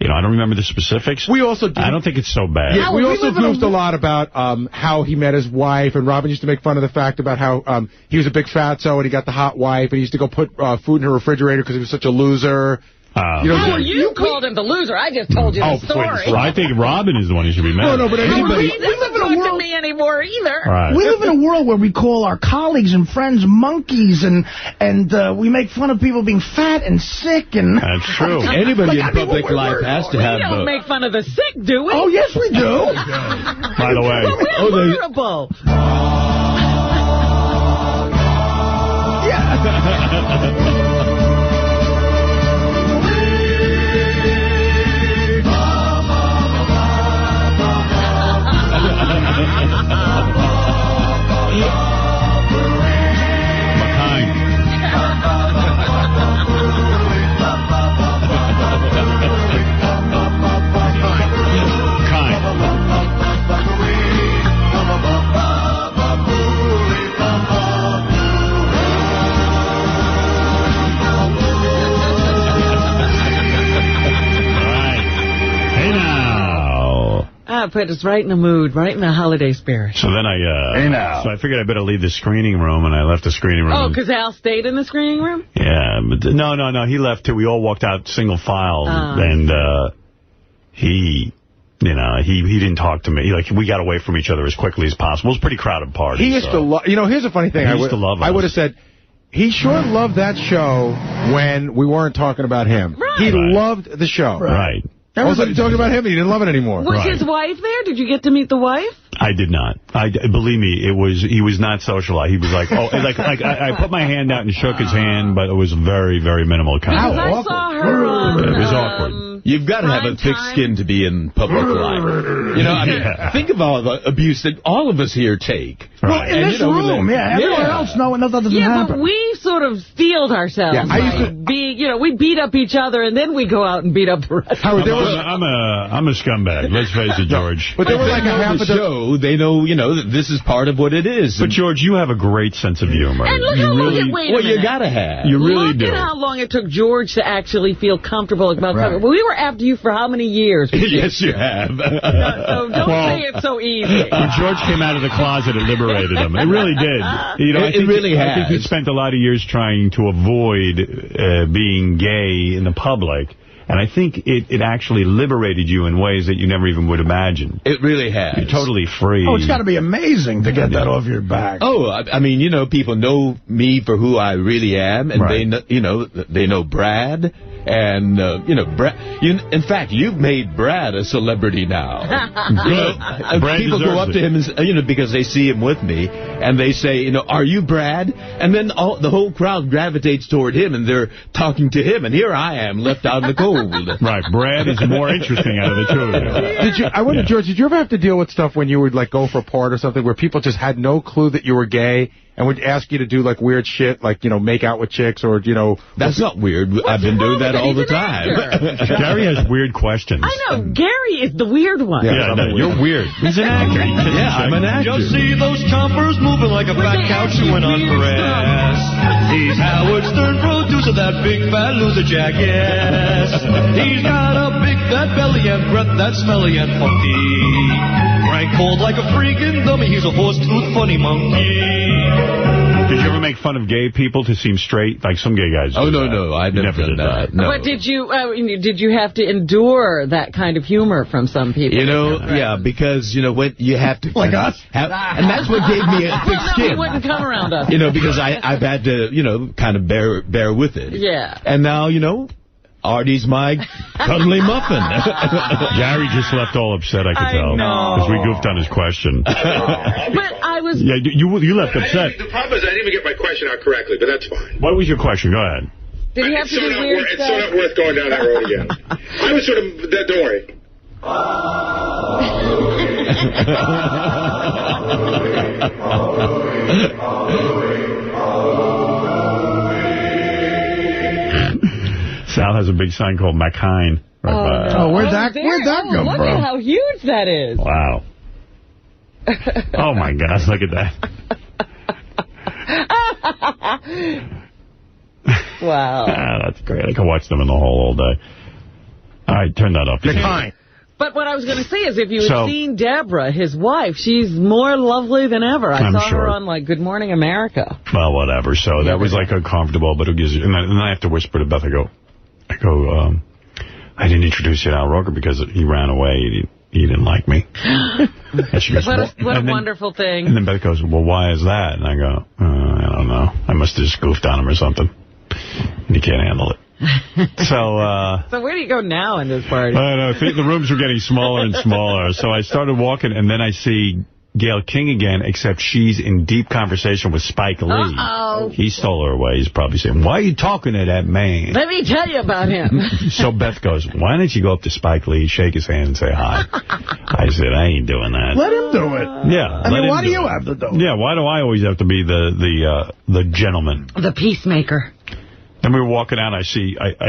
I don't remember the specifics. We also do. I don't think it's so bad. Yeah, we also goofed a lot about how he met his wife, and Robin used to make fun of the fact about how he was a big fatso and he got the hot wife, and he used to go put food in her refrigerator because he was such a loser. You called him the loser. I just told you the story. I think Robin is the one who should be mad. No, but everybody... He doesn't talk to me anymore either. Right. We live in a world where we call our colleagues and friends monkeys, and we make fun of people being fat and sick. And that's true. Anybody in public life has to have... We don't make fun of the sick, do we? Oh, yes, we do. By the way. We're horrible. Yeah. Put us right in the mood, right in the holiday spirit. So then so I figured I better leave the screening room, and I left the screening room. Oh, because Al stayed in the screening room? Yeah, but no, he left too. We all walked out single file, and he didn't talk to me. Like, we got away from each other as quickly as possible. It was a pretty crowded party. He used to love, here's a funny thing. He used to love us. I would have said, he sure loved that show when we weren't talking about him. Right. He loved the show. Right. I was talking about him, and he didn't love it anymore. Was his wife there? Did you get to meet the wife? I did not. Believe me, he was not socialized. He was like, I put my hand out and shook his hand, but it was very, very minimal contact. I saw her on... It was awkward. You've got to have a thick skin to be in public life. Think of all the abuse that all of us here take. Well, in this room, everyone else knowing nothing doesn't happen. But we sort of steeled ourselves by being, we beat up each other and then we go out and beat up the rest. I'm a scumbag. Let's face it, George. But they were like half of the show. They know, that this is part of what it is. But George, you have a great sense of humor. And look how long it waited. Well, you gotta have. You really do. Look at how long it took George to actually feel comfortable about coming. Well, we were after you for how many years? Yes, you have. So don't say it's so easy. When George came out of the closet, it liberated him. It really did. I think he spent a lot of years trying to avoid being gay in the public. And I think it actually liberated you in ways that you never even would imagine. It really has. You're totally free. Oh, it's got to be amazing to get that off your back. Oh, I mean, people know me for who I really am, and they know Brad. And, Brad, in fact, you've made Brad a celebrity now. People go up to him, and, because they see him with me, and they say, are you Brad? And then the whole crowd gravitates toward him, and they're talking to him, and here I am, left out in the cold. Right, Brad is more interesting out of the two of you. I wonder, George, did you ever have to deal with stuff when you would, go for porn or something, where people just had no clue that you were gay, and would ask you to do, weird shit, make out with chicks, or, That's not weird. I've been doing that all the time. Gary has weird questions. I know. Gary is the weird one. Yeah, you're weird. He's an actor. I'm an actor. Just see those chompers moving like a fat cow chewing on grass. He's Howard Stern, producer, that big fat loser jackass. He's got a big fat belly and breath that's smelly and funky. Frank cold like a freaking dummy. He's a horse-toothed funny monkey. Did you ever make fun of gay people to seem straight? Like some gay guys do. Oh, no, I've never done that. No. But did you have to endure that kind of humor from some people? Yeah, because, when you have to... Like us? And that's what gave me a thick skin. He wouldn't come around us. Because I've had to, kind of bear with it. Yeah. And now, Artie's my cuddly muffin. Gary just left all upset, I could tell. Because we goofed on his question. But I was... Yeah, you left upset. The problem is I didn't even get my question out correctly, but that's fine. What was your question? Go ahead. Did he have to do weird stuff? It's so not worth going down that road again. I was sort of... Don't worry. Sal has a big sign called McHine. Where'd that come from? Look at how huge that is. Wow. Oh, my gosh, look at that. Wow. That's great. I can watch them in the hall all day. All right, turn that up. McHine. But what I was going to say is if you had seen Deborah, his wife, she's more lovely than ever. I saw her on, Good Morning America. Well, whatever. So that was, uncomfortable, but it gives you... And then I have to whisper to Beth, I go, I didn't introduce you to Al Roker because he ran away. He didn't like me. And she goes, what a wonderful thing. And then Beth goes, well, why is that? And I go, I don't know. I must have just goofed on him or something. And he can't handle it. So where do you go now in this party? I don't know. I think the rooms were getting smaller and smaller. So I started walking, and then I see Gayle King again, except she's in deep conversation with Spike Lee. Uh-oh. He stole her away. He's probably saying, why are you talking to that man? Let me tell you about him. So Beth goes, why don't you go up to Spike Lee, shake his hand, and say hi? I said, I ain't doing that. Let him do it. Yeah. I mean, why do you have to do it? Yeah, why do I always have to be the gentleman? The peacemaker. Then we were walking out, I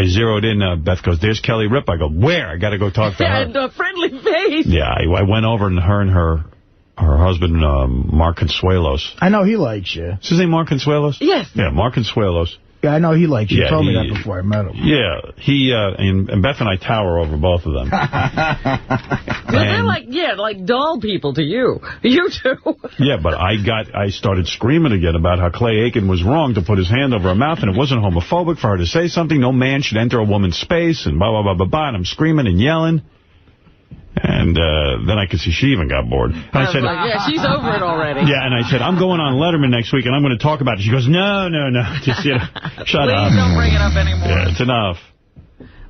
zeroed in, Beth goes, there's Kelly Ripa. I go, where? I got to go talk to her. And a friendly face. Yeah, I went over, and her husband, Mark Consuelos. I know he likes you. Is his name Mark Consuelos? Yes. Yeah, Mark Consuelos. Yeah, I know he likes you. Yeah, he told me that before I met him. Yeah, and Beth and I tower over both of them. They're like doll people to you. You too. Yeah, but I started screaming again about how Clay Aiken was wrong to put his hand over her mouth, and it wasn't homophobic for her to say something. No man should enter a woman's space, and blah, blah, blah, blah, blah. And I'm screaming and yelling. And then I could see she even got bored. And I said, yeah, she's over it already. Yeah, and I said, I'm going on Letterman next week, and I'm going to talk about it. She goes, no. Just, shut up. Please don't bring it up anymore. Yeah, it's enough.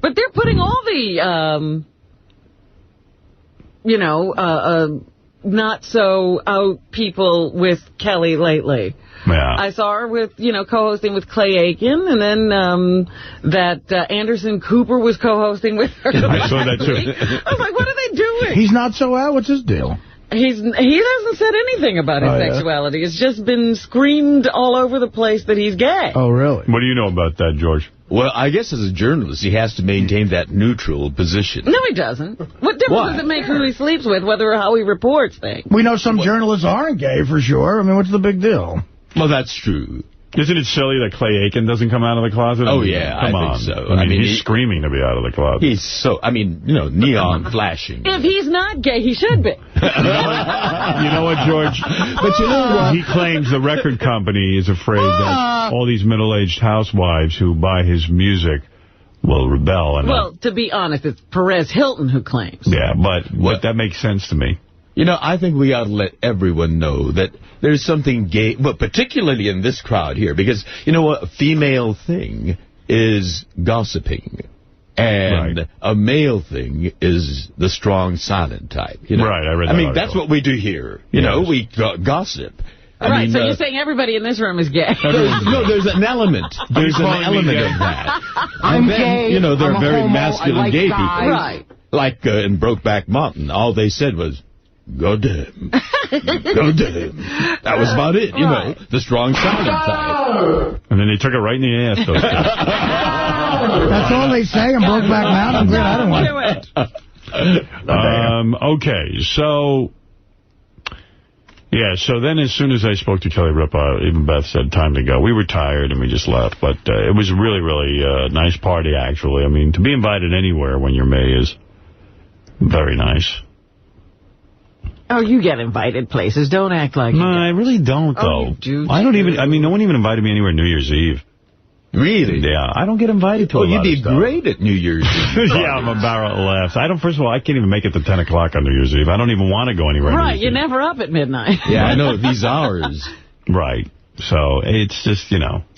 But they're putting all the, not so out people with Kelly lately. Yeah. I saw her with, co-hosting with Clay Aiken, and then that Anderson Cooper was co-hosting with her. I saw that, too. I was like, what are they doing? He's not so out. What's his deal? He hasn't said anything about his sexuality. It's just been screamed all over the place that he's gay. Oh, really? What do you know about that, George? Well, I guess as a journalist, he has to maintain that neutral position. No, he doesn't. What difference does it make who he sleeps with, whether or how he reports things? We know some journalists aren't gay, for sure. I mean, what's the big deal? Well, that's true. Isn't it silly that Clay Aiken doesn't come out of the closet? Oh, yeah, I think so. I mean, he's screaming to be out of the closet. He's so, neon flashing. If he's not gay, he should be. You know what, George? But you know what? He claims the record company is afraid that all these middle-aged housewives who buy his music will rebel. And well, to be honest, it's Perez Hilton who claims. Yeah, but that makes sense to me. I think we ought to let everyone know that there's something gay, but particularly in this crowd here, because, a female thing is gossiping, and a male thing is the strong, silent type. Right, I read that article. That's what we do here. We gossip. Right, so you're saying everybody in this room is gay. There's an element. There's an element of that. I'm gay. They're very masculine gay people. Right. Like in Brokeback Mountain, all they said was, "Goddamn." Goddamn. That was about it, the strong silent type. And then they took it right in the ass, those guys. That's all they say in Brokeback Mountain? I don't want it. Okay, so... Yeah, so then as soon as I spoke to Kelly Ripa, even Beth said time to go. We were tired and we just left. But it was a really, really nice party, actually. I mean, to be invited anywhere when you're May is very nice. Oh, you get invited places. Don't act like No, I really don't, though. You do, I don't even, no one even invited me anywhere New Year's Eve. Really? Yeah, I don't get invited to a lot you did great at New Year's Eve. Yeah, I'm a barrel of laughs. First of all, I can't even make it to 10 o'clock on New Year's Eve. I don't even want to go anywhere. Right, you're never up at midnight. Yeah, I know, these hours. Right. So, it's just,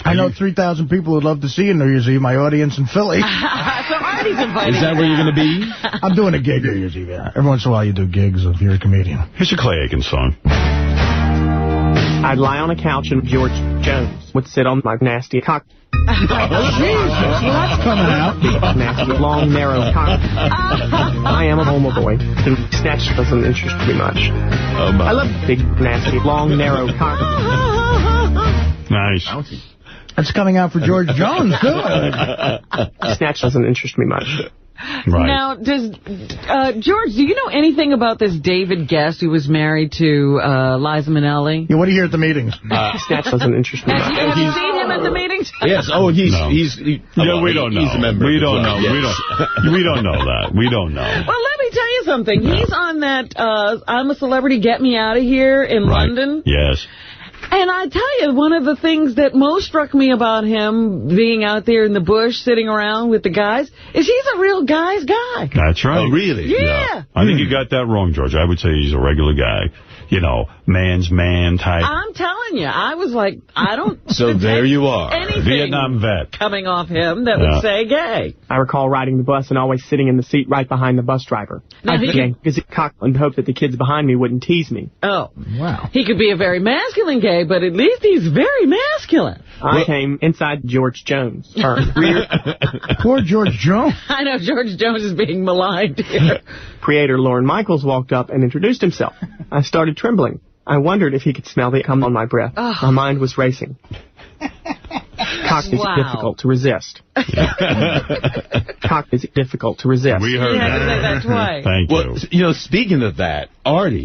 I know 3,000 people would love to see you New Year's Eve, my audience in Philly. So Artie's invited. Is that where you're going to be? I'm doing a gig New Year's Eve, yeah. Every once in a while you do gigs if you're a comedian. Here's a Clay Aiken song. I'd lie on a couch and George Jones would sit on my nasty cock. Jesus, well, that's coming out. Nasty, long, narrow cock. I am a homo boy, and snatch doesn't interest me much. I love big, nasty, long, narrow cock. Nice. That's coming out for George Jones, too. Snatch doesn't interest me much. Right. Now, George, do you know anything about this David Guest who was married to Liza Minnelli? Yeah, what do you hear at the meetings? Snatch doesn't interest me much. Have you seen him at the meetings? Yes. Oh, we don't know. He's a member. We don't know. Yes. We don't know that. We don't know. Well, let me tell you something. He's on that I'm a Celebrity, Get Me Out of Here in London. Yes. And I tell you, one of the things that most struck me about him being out there in the bush sitting around with the guys is he's a real guy's guy. That's right. Oh, really? Yeah. I think you got that wrong, George. I would say he's a regular guy. Man's man type. I'm telling you, I was like, I don't... So there you are. Vietnam vet. Coming off him that would say gay. I recall riding the bus and always sitting in the seat right behind the bus driver. Now, because he cocked and hoped that the kids behind me wouldn't tease me. Oh. Wow. He could be a very masculine gay, but at least he's very masculine. I came inside George Jones. Poor George Jones. I know George Jones is being maligned here. Creator Lorne Michaels walked up and introduced himself. I started trembling. I wondered if he could smell the cum on my breath. Oh. My mind was racing. Cock is difficult to resist. Cock is difficult to resist. We heard that. Say that twice. Thank you. Well, speaking of that, Artie